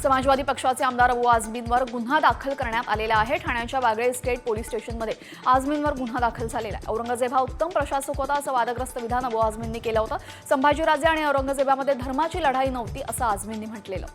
समाजवादी पक्षाचे आमदार अबू आझमींवर गुन्हा दाखल करण्यात आलेला आहे। ठाण्याच्या वागळे स्टेट पोलीस स्टेशनमध्ये आझमींवर गुन्हा दाखल झालेला आहे। औरंगजेब हा उत्तम प्रशासक होता असं वादग्रस्त विधान अबू आझमींनी केलं होतं। संभाजीराजे आणि औरंगजेबामध्ये धर्माची लढाई नव्हती असं आझमींनी म्हटलेलं।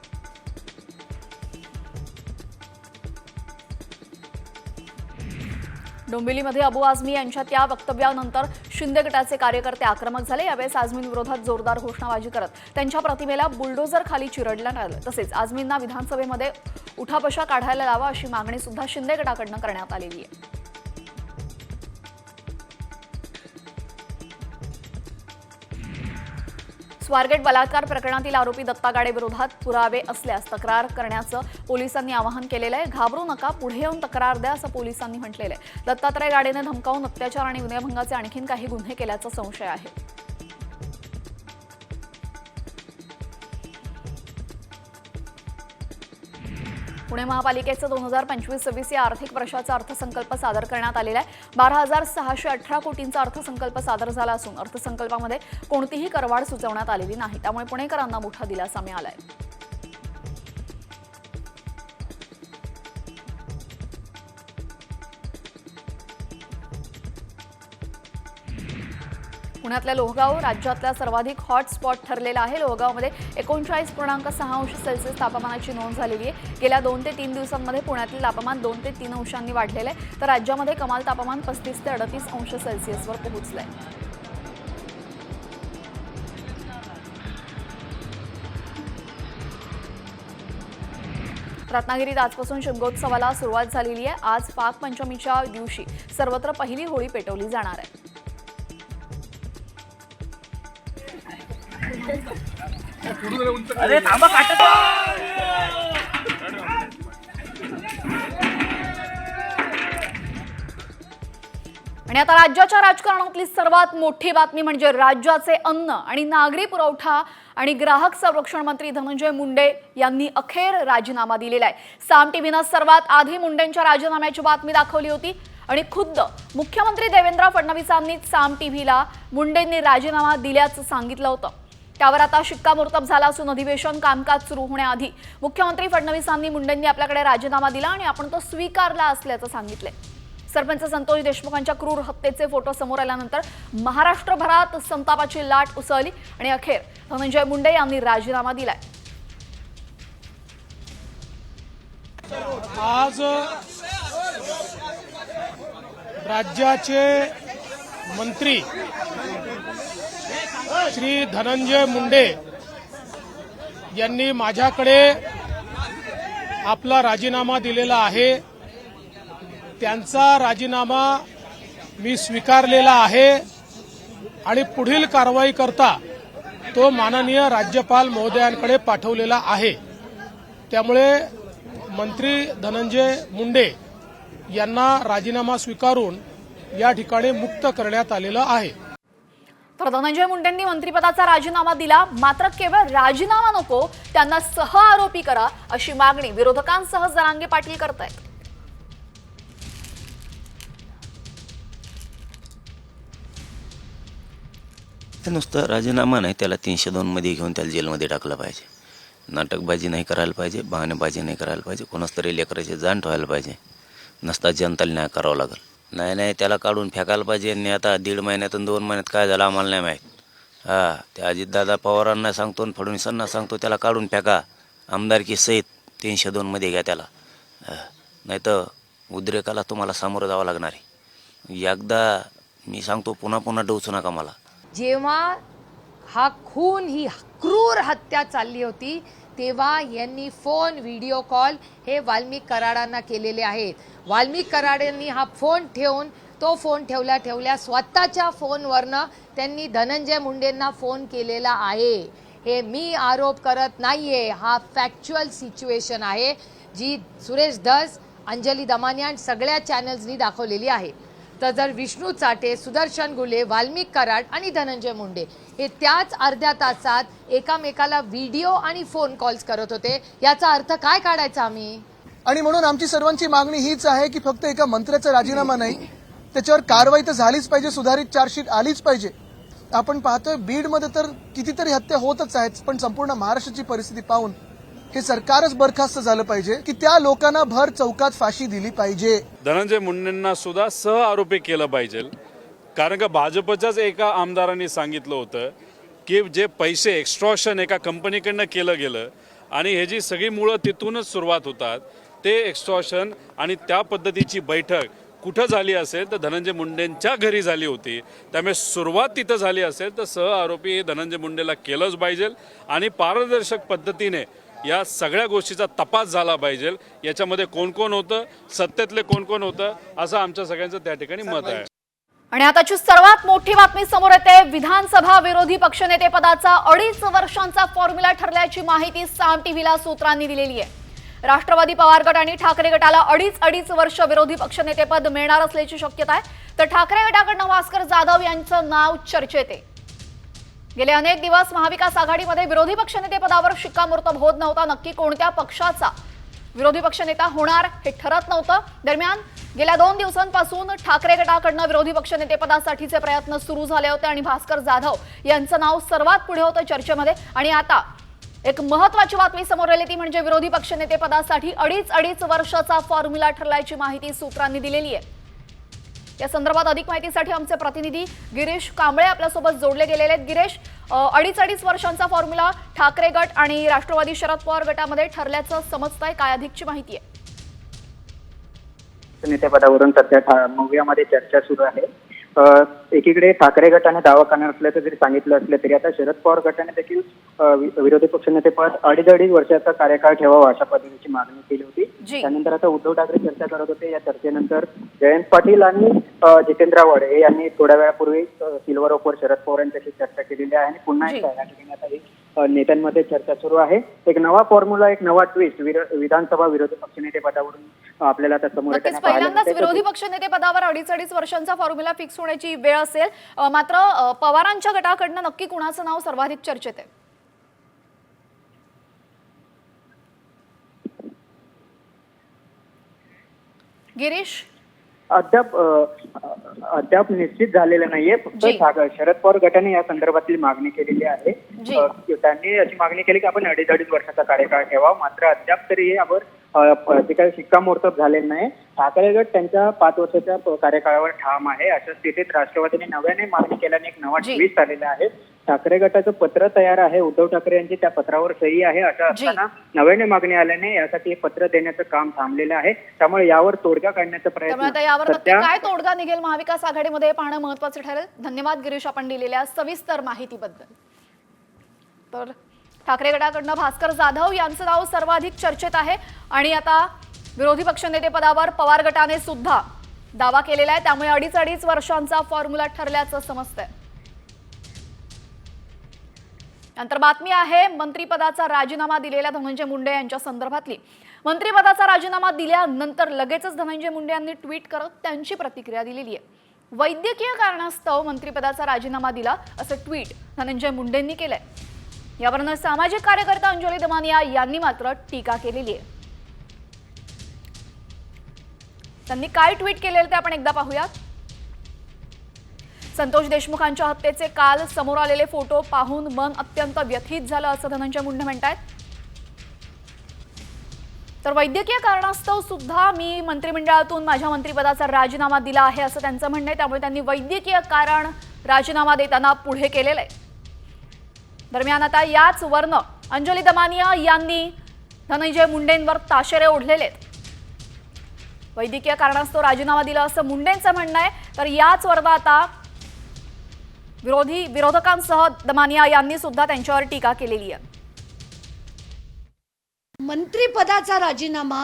डोंबिवलीमध्ये अबू आझमी यांच्या त्या वक्तव्यानंतर शिंदे गटाचे कार्यकर्ते आक्रमक झाले। यावेळेस आझमीं विरोधात जोरदार घोषणाबाजी करत त्यांच्या प्रतिमेला बुलडोझर खाली चिरडण्यात आलं। तसेच आझमींना विधानसभेमध्ये उठाबशा काढायला लावा अशी मागणी सुद्धा शिंदे गटाकडून करण्यात आलेली आहे। स्वारगेट बलात्कार प्रकरणातील आरोपी दत्ता गाडे विरोधात पुरावे असल्यास तक्रार करण्याचं पोलिसांनी आवाहन केलेलं आहे। घाबरू नका, पुढे येऊन तक्रार द्या असं पोलिसांनी म्हटलेलं आहे। दत्तात्रय गाडेने धमकावून अत्याचार आणि विनयभंगाचे आणखीन काही गुन्हे केल्याचा संशय आहे। पुणे महापालिकेचं 2025-26 या आर्थिक वर्षाचा अर्थसंकल्प सादर करण्यात आलेला आहे। 12,618 कोटींचा अर्थसंकल्प सादर झाला असून अर्थसंकल्पामध्ये कोणतीही करवाढ सुचवण्यात आलेली नाही। त्यामुळे पुणेकरांना मोठा दिलासा मिळाला आहे। पुण्यातल्या लोहगाव राज्यातला सर्वाधिक हॉटस्पॉट ठरलेला आहे। लोहगावमध्ये 39.6 अंश सेल्सिअस तापमानाची नोंद झालेली आहे। गेल्या 2 ते 3 दिवसांमध्ये पुण्यातील तापमान 2 ते 3 अंशांनी वाढलेलं आहे, तर राज्यामध्ये कमाल तापमान 35 ते 38 अंश सेल्सिअसवर पोहोचलंय। रत्नागिरीत आजपासून शिमगोत्सवाला सुरुवात झालेली आहे। आज पाक पंचमीच्या दिवशी सर्वत्र पहिली होळी पेटवली जाणार आहे। अरे थांबा काटत आणि आता राज्याच्या राजकारणातली सर्वात मोठी बातमी म्हणजे राज्याचे अन्न आणि नागरी पुरवठा आणि ग्राहक संरक्षण मंत्री धनंजय मुंडे यांनी अखेर राजीनामा दिलेला आहे। साम टीव्हीनं सर्वात आधी मुंडेंच्या राजीनाम्याची बातमी दाखवली होती आणि खुद्द मुख्यमंत्री देवेंद्र फडणवीसांनी साम टीव्हीला मुंडेंनी राजीनामा दिल्याचं सांगितलं होतं। त्यावर आता शिक्कामोर्तब झाला असून अधिवेशन कामकाज सुरू होण्याआधी मुख्यमंत्री फडणवीसांनी मुंडेंनी आपल्याकडे राजीनामा दिला आणि आपण तो स्वीकारला असल्याचं सांगितलंय। सरपंच संतोष देशमुखांच्या क्रूर हत्येचे फोटो समोर आल्यानंतर महाराष्ट्रभरात संतापाची लाट उसळली आणि अखेर धनंजय मुंडे यांनी राजीनामा दिलाय। आज राज्याचे मंत्री श्री धनंजय मुंडे यांनी माझ्याकडे आपला राजीनामा दिलेला आहे। त्यांचा राजीनामा मी स्वीकारलेला आहे आणि पुढील कारवाई करता तो माननीय राज्यपाल महोदयांकडे पाठवलेला आहे। त्यामुळे मंत्री धनंजय मुंडे यांना राजीनामा स्वीकारून या ठिकाणी मुक्त करण्यात आलेलं आहे। तर धनंजय मुंडेंनी मंत्रिपदाचा राजीनामा दिला, मात्र केवळ राजीनामा नको, त्यांना सह आरोपी करा अशी मागणी विरोधकांसह जरांगे पाटील करतायत। नुसतं राजीनामा नाही, त्याला 302 मध्ये घेऊन त्याला जेलमध्ये टाकलं पाहिजे। नाटकबाजी नाही करायला पाहिजे, बहाणेबाजी नाही करायला पाहिजे, कोणाच तरी लेकराची जाण ठेवायला पाहिजे। नसता जनताला न्याय करावा लागेल। नाही त्याला काढून फेकायला पाहिजे। आणि आता 1.5 महिन्यातून 2 महिन्यात काय झालं आम्हाला नाही माहीत। ते अजितदादा पवारांना सांगतो आणि फडणवीसांना सांगतो त्याला काढून फेका, आमदारकी सहित 302 मध्ये घ्या त्याला, नाही तर उद्रेकाला तुम्हाला सामोरं जावं लागणार आहे। एकदा मी सांगतो, पुन्हा डोचू नका मला। जेव्हा हा खून ही क्रूर हत्या चालली होती तेव्हा यांनी फोन व्हिडिओ कॉल हे वाल्मिक कराडांना केलेले आहेत. वाल्मिक कराडांनी हा फोन ठेवून तो फोन ठेवल्या ठेवल्या स्वतःच्या फोनवरनं त्यांनी धनंजय मुंडेंना फोन केलेला आहे. हे मी आरोप करत नाहीये, हा फॅक्च्युअल सिच्युएशन आहे जी सुरेश धस, अंजली दमानिया सगळ्या चॅनल्सनी दाखवलेली आहे. तर जर विष्णू चाटे, सुदर्शन गुले, वाल्मिक कराड आणि धनंजय मुंडे हे त्याच अर्ध्या तासात एकामेकाला व्हिडिओ आणि फोन कॉल्स करत होते, याचा अर्थ काय काढायचा आम्ही? आणि म्हणून आमची सर्वांची मागणी हीच आहे की फक्त एका मंत्र्याचा राजीनामा नाही, त्याच्यावर कारवाई तर झालीच पाहिजे, सुधारित चार्जशीट आलीच पाहिजे. आपण पाहतोय बीडमध्ये तर कितीतरी हत्या होतच आहेत, पण संपूर्ण महाराष्ट्राची परिस्थिती पाहून हे सरकारच बरखास्त झालं पाहिजे की त्या लोकांना भर चौकात फाशी दिली पाहिजे. धनंजय मुंडेंना सुद्धा सह आरोपी केलं पाहिजे. कारण का भाजपच्याच एका आमदारांनी सांगितलं होतं की जे पैसे एक्स्ट्रॉशन एका कंपनीकडनं केलं गेलं आणि हे जी सगळी मुळं तिथूनच सुरुवात होतात, ते एक्स्ट्रॉशन आणि त्या पद्धतीची बैठक कुठं झाली असेल तर धनंजय मुंडेंच्या घरी झाली होती. त्यामुळे सुरुवात तिथं झाली असेल तर सह आरोपी हे धनंजय मुंडेला केलंच पाहिजे आणि पारदर्शक पद्धतीने या सगळ्या गोष्टीचा तपास झाला पाहिजे. याच्यामध्ये कोण कोण होतं, सत्तेतले कोण कोण होतं, असं आमच्या सगळ्यांचं त्या ठिकाणी मत आहे. आणि आताची सर्वात मोठी बातमी समोर येते. विधानसभा विरोधी पक्षनेते पदाचा 2.5 वर्षांचा फॉर्म्युला ठरल्याची माहिती साम टीव्हीला सूत्रांनी दिलेली आहे. राष्ट्रवादी पवार गट आणि ठाकरे गटाला 2.5 वर्ष विरोधी पक्षनेतेपद मिळणार असल्याची शक्यता आहे. तर ठाकरे गटाकडनं भास्कर जाधव यांचं नाव चर्चेत आहे. गेले अनेक दिवस महाविकास आघाडीमध्ये विरोधी पक्षनेतेपदावर शिक्कामोर्तब होत नव्हता. नक्की कोणत्या पक्षाचा विरोधी पक्षनेता होणार हे ठरत नव्हतं. दरम्यान गेल्या 2 दिवसांपासून ठाकरे गटाकडनं विरोधी पक्षनेतेपदासाठीचे प्रयत्न सुरू झाले होते आणि भास्कर जाधव यांचं नाव सर्वात पुढे होतं चर्चेमध्ये. आणि आता एक महत्त्वाची बातमी समोर आली, ती म्हणजे विरोधी पक्षनेतेपदासाठी 2.5 वर्षाचा फॉर्म्युला ठरल्याची माहिती सूत्रांनी दिलेली आहे. या संदर्भात अधिक माहितीसाठी आमचे प्रतिनिधी गिरीश कांबळे आपल्यासोबत जोडले गेलेले आहेत. गिरीश, 2.5 वर्षांचा फॉर्म्युला ठाकरे गट आणि राष्ट्रवादी शरद पवार गटामध्ये ठरल्याचं समजतंय, काय अधिकची माहिती आहे? नेतेपदावरून सध्या मोव्यामध्ये चर्चा सुरू आहे. एकीकडे ठाकरे गटाने दावा करणार असल्याचं जरी सांगितलं असलं तरी आता शरद पवार गटाने देखील विरोधी पक्षनेतेपद 2.5 वर्षाचा कार्यकाळ ठेवावा अशा पद्धतीची मागणी केली होती. त्यानंतर आता उद्धव ठाकरे चर्चा करत होते. या चर्चेनंतर जयंत पाटील आणि जितेंद्र आव्हाड यांनी यांनी थोड्या वेळापूर्वी सिल्वर ओकवर शरद पवार यांच्याशी चर्चा केलेली आहे आणि पुन्हा एकदा या ठिकाणी आता एक नेत्यांमध्ये चर्चा सुरू आहे. एक नवा फॉर्म्युला, एक नवा ट्विस्ट विधानसभा विरोधी पक्षनेतेपदावरून आपल्याला आता समोर येताना पहिल्यांदाच विरोधी पक्षनेते पदावर 2.5 वर्षांचा फॉर्म्युला फिक्स होण्याची वेळ असेल. मात्र पवारांच्या गटाकडनं नक्की कुणाचं नाव सर्वाधिक चर्चेत आहे? गिरीश, अद्याप निश्चित झालेलं नाहीये. फक्त शरद पवार गटाने या संदर्भातली मागणी केलेली आहे. त्यांनी अशी मागणी केली की आपण 2.5 वर्षाचा कार्यकाळ ठेवा. मात्र अद्याप तरी यावर जे काही शिक्कामोर्तब झालेलं नाही. ठाकरे गट त्यांच्या 5 वर्षाच्या कार्यकाळावर ठाम आहे. अशा स्थितीत राष्ट्रवादीने नव्याने मागणी केल्याने एक नवा ट्विस्ट आलेला आहे. ठाकरे गटाचं पत्र तयार आहे, उद्धव ठाकरे यांची त्या पत्रावर सही आहे. अशा असताना नव्याने मागणी आल्याने यासाठी एक पत्र देण्याचं काम थांबलेलं आहे. त्यामुळे यावर तोडगा काढण्याचा प्रयत्न यावर नक्की काय तोडगा निघेल महाविकास आघाडीमध्ये पाहणं महत्त्वाचं ठरेल. धन्यवाद गिरीश आपण दिलेल्या सविस्तर माहितीबद्दल. तर ठाकरे गटाकडनं भास्कर जाधव यांचं नाव सर्वाधिक चर्चेत आहे आणि आता विरोधी पक्षनेतेपदावर पवार गटाने सुद्धा दावा केलेला आहे. त्यामुळे 2.5 वर्षांचा फॉर्म्युला ठरल्याचं समजतंय. नंतर बातमी आहे मंत्रिपदाचा राजीनामा दिलेल्या धनंजय मुंडे यांच्या संदर्भातली. मंत्रिपदाचा राजीनामा दिल्यानंतर लगेचच धनंजय मुंडे यांनी ट्विट करत त्यांची प्रतिक्रिया दिलेली आहे. वैद्यकीय कारणास्तव मंत्रिपदाचा राजीनामा दिला असं ट्विट धनंजय मुंडेंनी केलंय. यावरून सामाजिक कार्यकर्ता अंजली दमानिया यांनी मात्र टीका केलेली आहे. त्यांनी काय ट्विट केलेलं ते आपण एकदा पाहूयात. संतोष देशमुखांच्या हत्येचे काल समोर आलेले फोटो पाहून मन अत्यंत व्यथित झालं असं धनंजय मुंडे म्हणतात. तर वैद्यकीय कारणास्तव सुद्धा मी मंत्रिमंडळातून माझ्या मंत्रिपदाचा राजीनामा दिला आहे असं त्यांचं म्हणणं आहे. त्यामुळे त्यांनी वैद्यकीय कारण राजीनामा देताना पुढे केलेलं आहे. दरम्यान आता याच वरनं अंजली दमानिया यांनी धनंजय मुंडेंवर ताशेरे ओढलेले आहेत. वैद्यकीय कारणास्तव राजीनामा दिला असं मुंडेंचं म्हणणं आहे. तर याच वरनं आता विरोधकांसह दमानिया यांनी सुद्धा त्यांच्यावर टीका केलेली आहे. मंत्रिपदाचा राजीनामा,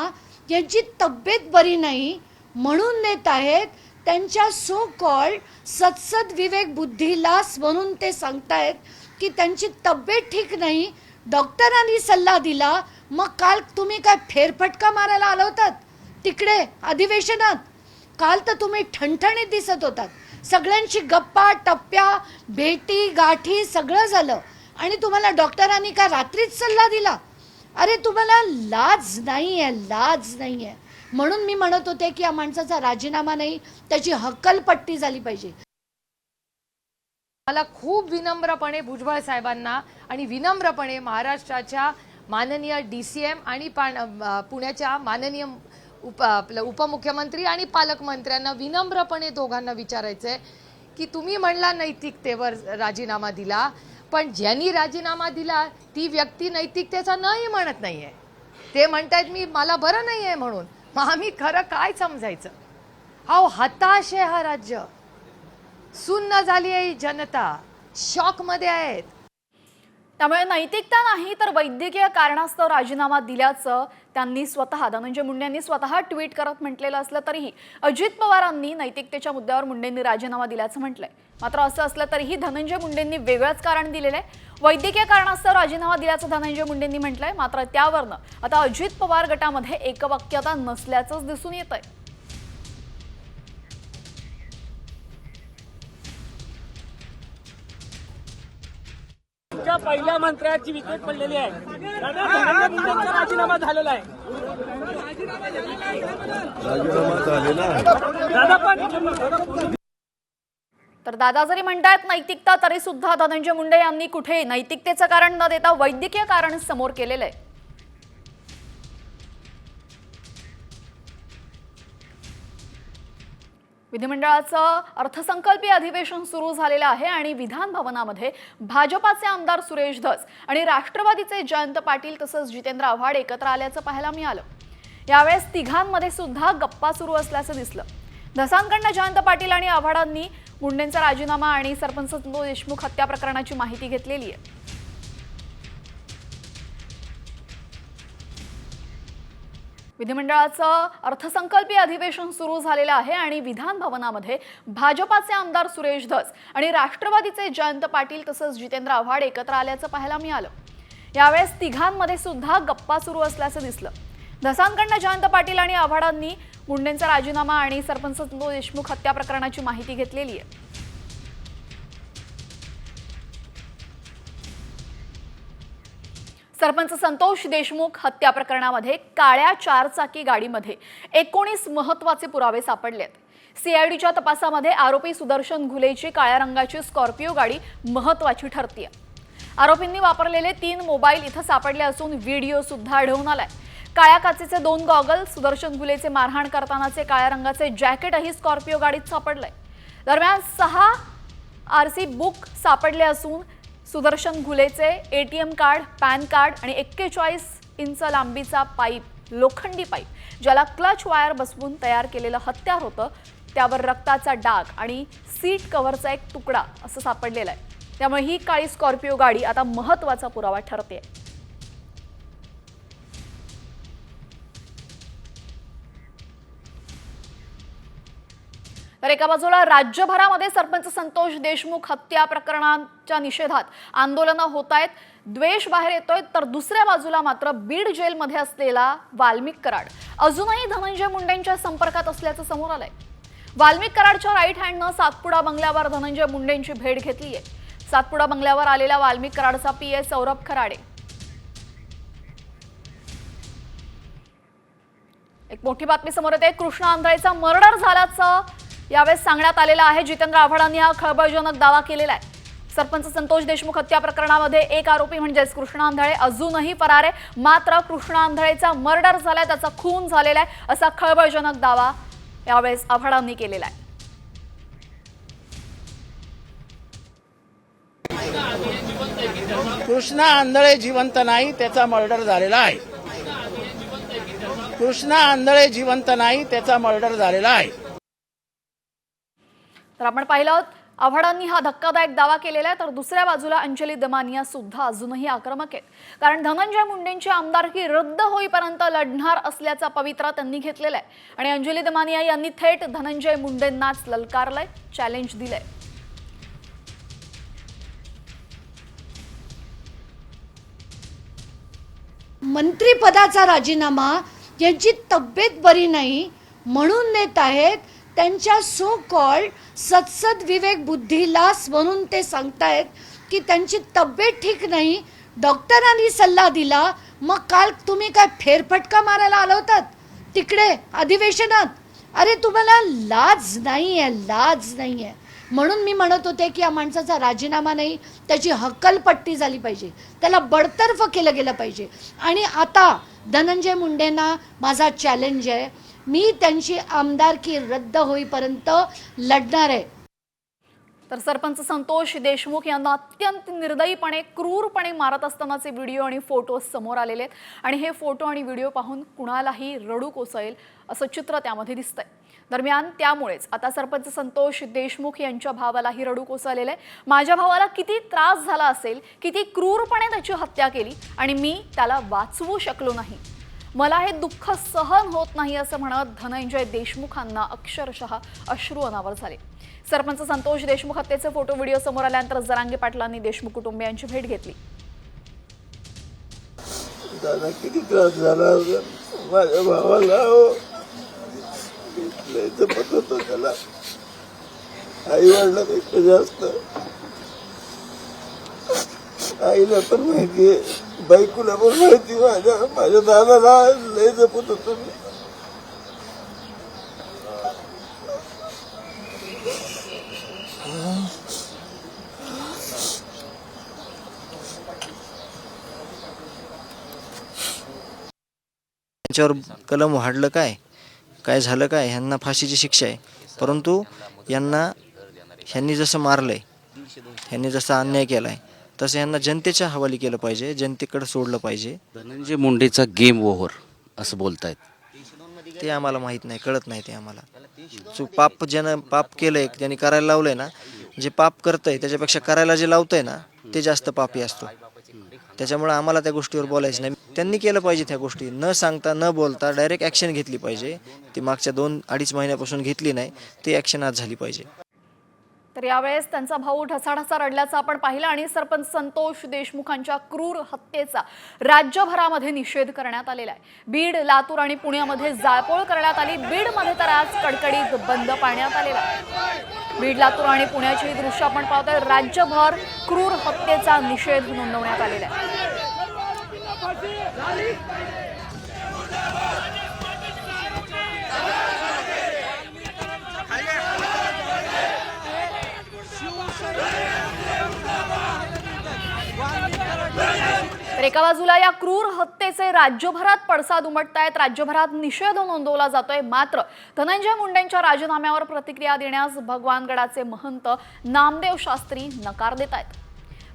यांची तब्येत बरी नाही म्हणून देत आहेत. त्यांच्या सो कॉल्ड सत्सद विवेक बुद्धीलास म्हणून ते सांगतायत की त्यांची तब्येत ठीक नाही, डॉक्टरांनी सल्ला दिला. मग काल तुम्ही काय फेरफटका मारायला आला होतात तिकडे अधिवेशनात? काल तर तुम्ही ठणठणीत दिसत होतात. सगळ्यांची गप्पा टप्प्या भेटी गाठी सगळं झालं आणि तुम्हाला डॉक्टरांनी का रात्रीच सल्ला दिला? अरे तुम्हाला लाज नाहीये, लाज नाहीये. म्हणून मी म्हणत होते की या माणसाचा राजीनामा नाही, त्याची हक्कलपट्टी झाली पाहिजे. मला खूप विनम्रपणे भुजबळ साहेबांना आणि विनम्रपणे महाराष्ट्राच्या माननीय DCM आणि पुण्याच्या माननीय उपमुख्यमंत्री आणि पालकमंत्र्यांना विनम्रपणे दोघांना विचारायचंय की तुम्ही म्हणला नैतिकतेवर राजीनामा दिला, पण ज्यांनी राजीनामा दिला ती व्यक्ती नैतिकतेचा नाही म्हणत नाहीये. ते म्हणतायत मी मला बरं नाहीये म्हणून. मग आम्ही खरं काय समजायचं? अहो हताश आहे हा राज्य, सुन्न झाली आहे जनता, शॉक मध्ये आहेत. त्यामुळे नैतिकता नाही तर वैद्यकीय कारणास्तव राजीनामा दिल्याचं त्यांनी स्वतः धनंजय मुंडे यांनी स्वतः ट्विट करत म्हटलेलं असलं तरीही अजित पवारांनी नैतिकतेच्या मुद्द्यावर मुंडेंनी राजीनामा दिल्याचं म्हटलंय. मात्र असं असलं तरीही धनंजय मुंडेंनी वेगळंच कारण दिलेलं आहे. वैद्यकीय कारणास्तव राजीनामा दिल्याचं धनंजय मुंडेंनी म्हटलंय. मात्र त्यावरनं आता अजित पवार गटामध्ये एकवाक्यता नसल्याचंच दिसून येत आहे. पहिल्या मंत्र्याची विकेट पडलेली आहे. राजीनामा झालेला आहे. तर दादा जरी म्हणतायत नैतिकता तरी सुद्धा धनंजय मुंडे यांनी कुठे नैतिकतेचं कारण न देता वैद्यकीय कारण समोर केलेलं आहे. विधिमंडळाचं अर्थसंकल्पीय अधिवेशन सुरू झालेलं आहे आणि विधान भवनामध्ये भाजपाचे आमदार सुरेश धस आणि राष्ट्रवादीचे जयंत पाटील तसंच जितेंद्र आव्हाड एकत्र आल्याचं पाहायला मिळालं. यावेळेस तिघांमध्ये सुद्धा गप्पा सुरू असल्याचं दिसलं. धसांकडनं जयंत पाटील आणि आव्हाडांनी मुंडेंचा राजीनामा आणि सरपंच संतोष देशमुख हत्या प्रकरणाची माहिती घेतलेली आहे. विधिमंडळाचं अर्थसंकल्पीय अधिवेशन सुरू झालेलं आहे आणि विधान भवनामध्ये भाजपाचे आमदार सुरेश धस आणि राष्ट्रवादीचे जयंत पाटील तसंच जितेंद्र आव्हाड एकत्र आल्याचं पाहायला मिळालं. यावेळेस तिघांमध्ये सुद्धा गप्पा सुरू असल्याचं दिसलं. धसांकडनं जयंत पाटील आणि आव्हाडांनी मुंडेंचा राजीनामा आणि सरपंच संतोष देशमुख हत्या प्रकरणाची माहिती घेतलेली आहे. सरपंच संतोष देशमुख हत्या प्रकरणामध्ये काळ्या 4 चाकी गाडीमध्ये 19 महत्त्वाचे पुरावे सापडले आहेत. CIDच्या तपासामध्ये आरोपी सुदर्शन घुलेची काळ्या रंगाची स्कॉर्पिओ गाडी महत्त्वाची ठरतीये. आरोपींनी वापरलेले 3 मोबाईल इथं सापडले असून व्हिडिओ सुद्धा आढळून आलाय. काळ्या काचेचे 2 गॉगल, सुदर्शन घुलेचे मारहाण करतानाचे काळ्या रंगाचे जॅकेटही स्कॉर्पिओ गाडीत सापडलंय. दरम्यान 6 RC बुक सापडले असून सुदर्शन घुलेचे ATM कार्ड, पॅन कार्ड आणि 41 इंच लांबीचा पाईप, लोखंडी पाईप, ज्याला क्लच वायर बसवून तयार केलेलं हत्यार होतं, त्यावर रक्ताचा डाग आणि सीट कव्हरचा एक तुकडा असं सापडलेलं आहे. त्यामुळे ही काळी स्कॉर्पिओ गाडी आता महत्त्वाचा पुरावा ठरते. तर एका बाजूला राज्यभरामध्ये सरपंच संतोष देशमुख हत्या प्रकरणाच्या निषेधात आंदोलनं होत आहेत, द्वेष बाहेर येतोय. तर दुसऱ्या बाजूला मात्र बीड जेलमध्ये असलेला वाल्मिक कराड अजूनही धनंजय मुंडेंच्या संपर्कात असल्याचं समोर आलंय. वाल्मिक कराडच्या राईट हँडनं सातपुडा बंगल्यावर धनंजय मुंडेंची भेट घेतली आहे. सातपुडा बंगल्यावर आलेला वाल्मिक कराडचा PA सौरभ खराडे एक मोठी बातमी समोर येते. कृष्णा आंधळेचा मर्डर झाल्याचं यावेळेस सांगण्यात आलेलं आहे. जितेंद्र आव्हाडांनी हा खळबळजनक दावा केलेला आहे. सरपंच संतोष देशमुख हत्या प्रकरणामध्ये एक आरोपी म्हणजेच कृष्णा आंधळे अजूनही फरार आहे. मात्र कृष्णा आंधळेचा मर्डर झालाय, त्याचा खून झालेला आहे असा खळबळजनक दावा यावेळेस आव्हाडांनी केलेला आहे. कृष्णा आंधळे जिवंत नाही, त्याचा मर्डर झालेला आहे. कृष्णा आंधळे जिवंत नाही, त्याचा मर्डर झालेला आहे. तर आपण पाहिलं आव्हाडांनी हा धक्कादायक दावा केलेला आहे, तर दुसऱ्या बाजूला अंजली दमानिया सुद्धा अजूनही आक्रमक आहेत. कारण धनंजय मुंडेंची आमदारकी रद्द होईपर्यंत लढणार असल्याचा पवित्रा त्यांनी घेतलेला आहे. आणि अंजली दमानिया यांनी थेट धनंजय मुंडेंनाच ललकारलंय, चॅलेंज दिलंय. मंत्रिपदाचा राजीनामा यांची तब्येत बरी नाही म्हणून देत आहेत. त्यांच्या सो कॉल्ड सत्सद विवेक बुद्धीला म्हणून ते सांगतायत की त्यांची तब्येत ठीक नाही, डॉक्टरांनी सल्ला दिला. मग काल तुम्ही काय फेरफटका मारायला आला होतात तिकडे अधिवेशनात? अरे तुम्हाला लाज नाहीये, लाज नाहीये. म्हणून मी म्हणत होते की या माणसाचा राजीनामा नाही, त्याची हक्कलपट्टी झाली पाहिजे, त्याला बडतर्फ केलं गेलं पाहिजे. आणि आता धनंजय मुंडेंना माझा चॅलेंज आहे, मी त्यांची आमदारकी रद्द होईपर्यंत लढणार आहे. तर सरपंच संतोष देशमुख यांना अत्यंत निर्दयीपणे, क्रूरपणे मारत असतानाचे व्हिडिओ आणि फोटो समोर आलेले आहेत. आणि हे फोटो आणि व्हिडिओ पाहून कुणालाही रडू कोसळेल असं चित्र त्यामध्ये दिसतंय. दरम्यान त्यामुळेच आता सरपंच संतोष देशमुख यांच्या भावालाही रडू कोसळलेलं आहे. माझ्या भावाला किती त्रास झाला असेल, किती क्रूरपणे त्याची हत्या केली आणि मी त्याला वाचवू शकलो नाही. मला हे दुःख सहन होत नाही असं म्हणत धनंजय देशमुखांना अक्षरशः अश्रू अनावर झाले. सरपंच संतोष देशमुख हत्येचे फोटो व्हिडिओ समोर आल्यानंतर जरांगे पाटलांनी देशमुख कुटुंबियांची भेट घेतली. दादा किती त्रास झाला माझ्या भावाला, जपत होतो त्याला, आई वडिलांपेक्षा जास्त. आईला पण माहितीये, बायकोला पण माहिती, माझ्या दादाला लय जपत होतो मी. त्यांच्यावर कलम वाढलं काय झालं काय, ह्यांना फाशीची शिक्षा आहे. परंतु ह्यांनी जसं मारलंय, ह्यांनी जसा अन्याय केलाय, तसं ह्यांना जनतेच्या हवाली केलं पाहिजे, जनतेकडे सोडलं पाहिजे. धनंजय मुंडेचा गेम ओव्हर असं बोलतायत. ते आम्हाला माहीत नाही, कळत नाही ते आम्हाला. ज्यानं पाप केलंय, ज्यांनी करायला लावलंय ना, जे पाप करतंय त्याच्यापेक्षा करायला जे लावतंय ना ते जास्त पापी असतो. त्याच्यामुळे आम्हाला त्या गोष्टीवर बोलायचं नाही. त्यांनी केलं पाहिजे त्या गोष्टी, न सांगता न बोलता डायरेक्ट ॲक्शन घेतली पाहिजे. ती मागच्या 2-2.5 महिन्यापासून घेतली नाही, ती ॲक्शन आज झाली पाहिजे. तर यावेळेस त्यांचा भाऊ ढसाढसा रडल्याचं आपण पाहिलं. आणि सरपंच संतोष देशमुखांच्या क्रूर हत्येचा राज्यभरामध्ये निषेध करण्यात आलेला आहे. बीड, लातूर आणि पुण्यामध्ये जाळपोळ करण्यात आली. बीडमध्ये तर आज कडकडीत बंद पाळण्यात आलेला आहे. बीड, लातूर आणि पुण्याची ही दृश्य आपण पाहतोय. राज्यभर क्रूर हत्येचा निषेध नोंदवण्यात आलेला आहे. तर एका बाजूला या क्रूर हत्येचे राज्यभरात पडसाद उमटतायत, राज्यभरात निषेध नोंदवला जातोय. मात्र धनंजय मुंडेंच्या राजीनाम्यावर प्रतिक्रिया देण्यास भगवानगडाचे महंत नामदेव शास्त्री नकार देत आहेत.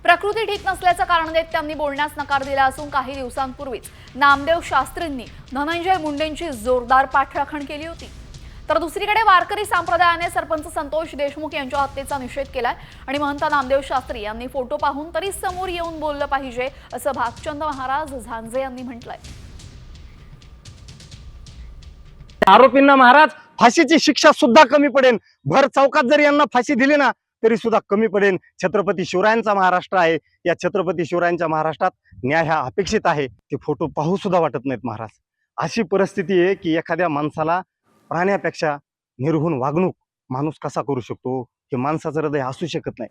प्रकृती ठीक नसल्याचं कारण देत त्यांनी बोलण्यास नकार दिला असून काही दिवसांपूर्वीच नामदेव शास्त्रींनी धनंजय मुंडेंची जोरदार पाठराखण केली होती. तर दुसरीकडे वारकरी संप्रदायाने सरपंच संतोष देशमुख यांच्या हत्येचा निषेध केलाय. आणि महंत नामदेव शास्त्री यांनी फोटो पाहून तरी समोर येऊन बोललं पाहिजे असं भागचंद महाराज झांजे यांनी म्हटलंय. आरोपींना महाराज फाशीची शिक्षा सुद्धा कमी पडेल. भर चौकात जर यांना फाशी दिली ना तरी सुद्धा कमी पडेल. छत्रपती शिवरायांचा महाराष्ट्र आहे. या छत्रपती शिवरायांच्या महाराष्ट्रात न्याय हा अपेक्षित आहे. ते फोटो पाहू सुद्धा वाटत नाहीत महाराज. अशी परिस्थिती आहे की एखाद्या माणसाला प्राण्यापेक्षा निर्घृण वागणूक माणूस कसा करू शकतो हे माणसाचं हृदय असू शकत नाही.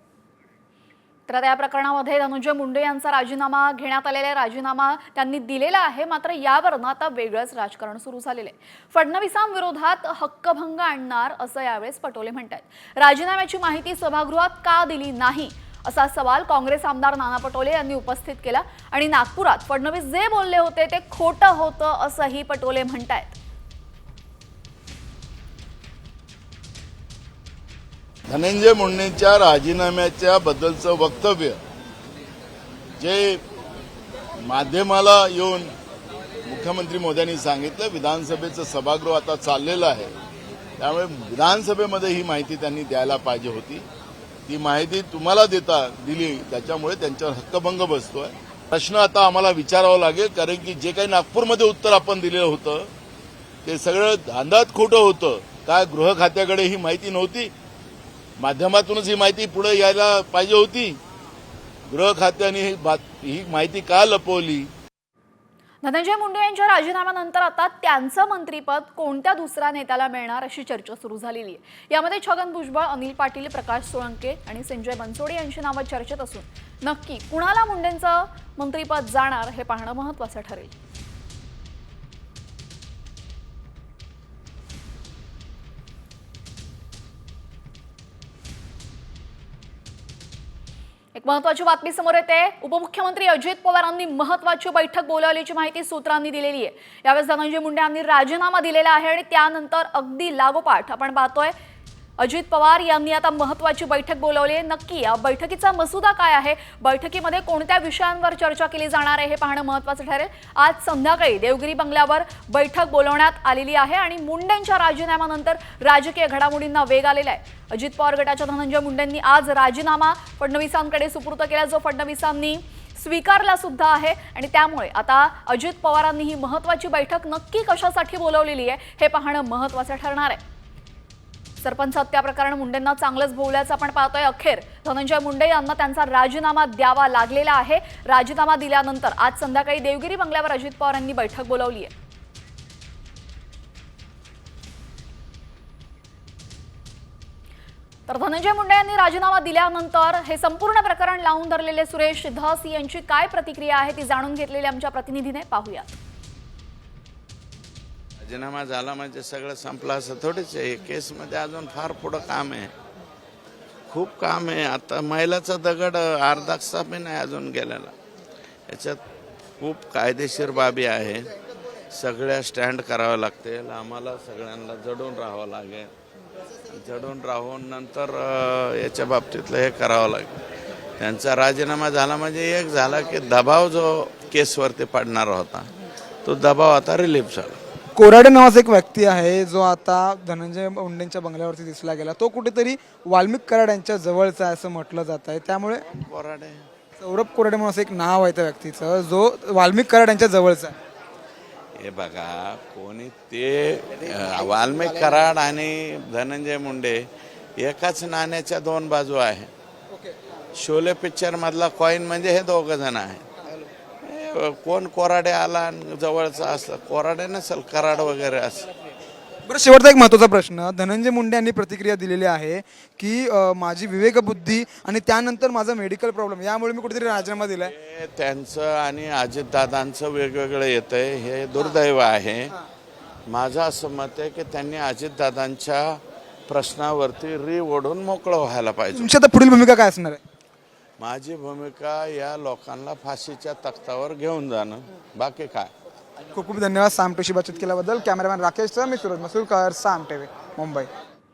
तर या प्रकरणामध्ये धनंजय मुंडे यांचा राजीनामा घेण्यात आलेला आहे. राजीनामा त्यांनी दिलेला आहे. मात्र यावरनं आता वेगळंच राजकारण सुरू झालेलं आहे. फडणवीसांविरोधात हक्कभंग आणणार असं यावेळेस पटोले म्हणतात. राजीनाम्याची माहिती सभागृहात का दिली नाही असा सवाल काँग्रेस आमदार नाना पटोले यांनी उपस्थित केला. आणि नागपुरात फडणवीस जे बोलले होते ते खोटं होतं असंही पटोले म्हणतायत. धनंजय मुंडेंच्या राजीनाम्याच्या बद्दलचं वक्तव्य जे माध्यमाला येऊन मुख्यमंत्री मोदयांनी सांगितलं, विधानसभेचं सभागृह आता चाललेलं आहे, त्यामुळे विधानसभेमध्ये ही माहिती त्यांनी द्यायला पाहिजे होती. ती माहिती तुम्हाला दिली त्याच्यामुळे त्यांच्यावर हक्कभंग बसतोय. प्रश्न आता आम्हाला विचारावा लागेल, कारण की जे काही नागपूरमध्ये उत्तर आपण दिलेलं होतं ते सगळं अंदाज खोटं होतं. काय गृह खात्याकडे ही माहिती नव्हती? माध्यमातूनच ही माहिती पुढे यायला पाहिजे होती. गृह खात्याने ही माहिती का लपवली? धनंजय मुंडे यांच्या राजीनाम्यानंतर आता त्यांचं मंत्रीपद कोणत्या दुसऱ्या नेत्याला मिळणार अशी चर्चा सुरू झालेली आहे. यामध्ये छगन भुजबळ, अनिल पाटील, प्रकाश सोळंके आणि संजय बनसोडे यांची नावं चर्चेत असून नक्की कुणाला मुंडेंचं मंत्रीपद जाणार हे पाहणं महत्त्वाचं ठरेल. एक महत्त्वाची बातमी समोर येते. उपमुख्यमंत्री अजित पवारांनी महत्त्वाची बैठक बोलावल्याची माहिती सूत्रांनी दिलेली आहे. यावेळेस धनंजय मुंडे यांनी राजीनामा दिलेला आहे आणि त्यानंतर अगदी लागोपाठ आपण पाहतोय अजित पवार यांनी आता महत्त्वाची बैठक बोलावली आहे. नक्की या बैठकीचा मसुदा काय आहे, बैठकीमध्ये कोणत्या विषयांवर चर्चा केली जाणार आहे हे पाहणं महत्त्वाचं ठरेल. आज संध्याकाळी देवगिरी बंगल्यावर बैठक बोलवण्यात आलेली आहे आणि मुंडेंच्या राजीनाम्यानंतर राजकीय घडामोडींना वेग आलेला आहे. अजित पवार गटाच्या धनंजय मुंडेंनी आज राजीनामा फडणवीसांकडे सुपूर्द केला, जो फडणवीसांनी स्वीकारला सुद्धा आहे आणि त्यामुळे आता अजित पवारांनी ही महत्त्वाची बैठक नक्की कशासाठी बोलावलेली आहे हे पाहणं महत्त्वाचं ठरणार आहे. सरपंच हत्या प्रकरण मुंडेंना चांगलंच भोवल्याचं आपण पाहतोय. अखेर धनंजय मुंडे यांना त्यांचा राजीनामा द्यावा लागलेला आहे. राजीनामा दिल्यानंतर आज संध्याकाळी देवगिरी बंगल्यावर अजित पवार यांनी बैठक बोलावली आहे. तर धनंजय मुंडे यांनी राजीनामा दिल्यानंतर हे संपूर्ण प्रकरण लावून धरलेले सुरेश धस यांची काय प्रतिक्रिया आहे ती जाणून घेतलेली आमच्या प्रतिनिधीने. पाहूयात. राजीनामा झाला म्हणजे सगळं संपलं असं थोडीच आहे. केसमध्ये अजून फार पुढं काम आहे, खूप काम आहे. आता मैलाचा दगड अर्धा बी नाही अजून गेलेला. याच्यात खूप कायदेशीर बाबी आहे. सगळ्या स्टँड करावं लागतील. आम्हाला सगळ्यांना जडून राहावं लागेल. जडून राहून नंतर याच्या बाबतीतलं हे करावं लागेल. त्यांचा राजीनामा झाला म्हणजे एक झाला की दबाव जो केसवरती पडणारा होता तो दबाव आता रिलीफ झाला. कोराडे नावाचा एक व्यक्ती आहे जो आता धनंजय मुंडेंच्या बंगल्यावरती दिसला गेला. तो कुठेतरी वाल्मिक कराड यांच्या जवळचा आहे असं म्हटलं जात आहे. त्यामुळे कोराडे सौरभ कोराडे म्हणून असं एक नाव आहे त्या व्यक्तीचं जो वाल्मिक कराड यांच्या जवळचा आहे. हे बघा, कोणी ते वाल्मिक कराड आणि धनंजय मुंडे एकाच नाण्याच्या दोन बाजू आहे. शोले पिक्चर मधला कॉईन म्हणजे हे दोघं जण आहेत. कोण कोराडे आला आणि जवळचा असला, कोराडे नसेल कराड वगैरे असं. बरं, शेवटचा एक महत्त्वाचा प्रश्न. धनंजय मुंडे यांनी प्रतिक्रिया दिलेली आहे की माझी विवेकबुद्धी आणि त्यानंतर माझा मेडिकल प्रॉब्लेम यामुळे मी कुठेतरी राजीनामा दिलाय. त्यांचं आणि अजितदादांचं वेगवेगळं येतंय, हे दुर्दैव आहे. माझं असं मत आहे की त्यांनी अजितदादांच्या प्रश्नावरती ओढून मोकळं व्हायला पाहिजे. तुमची आता पुढील भूमिका काय असणार आहे? माझी भूमिका या लोकांना फाशीच्या तख्तावर घेऊन जाणं, बाकी काय. खूप खूप धन्यवाद साम टीव्हीशी बातचीत केल्याबद्दल. कॅमेरामॅन राकेश, मी सूरज मसूरकर, साम टीव्ही, मुंबई.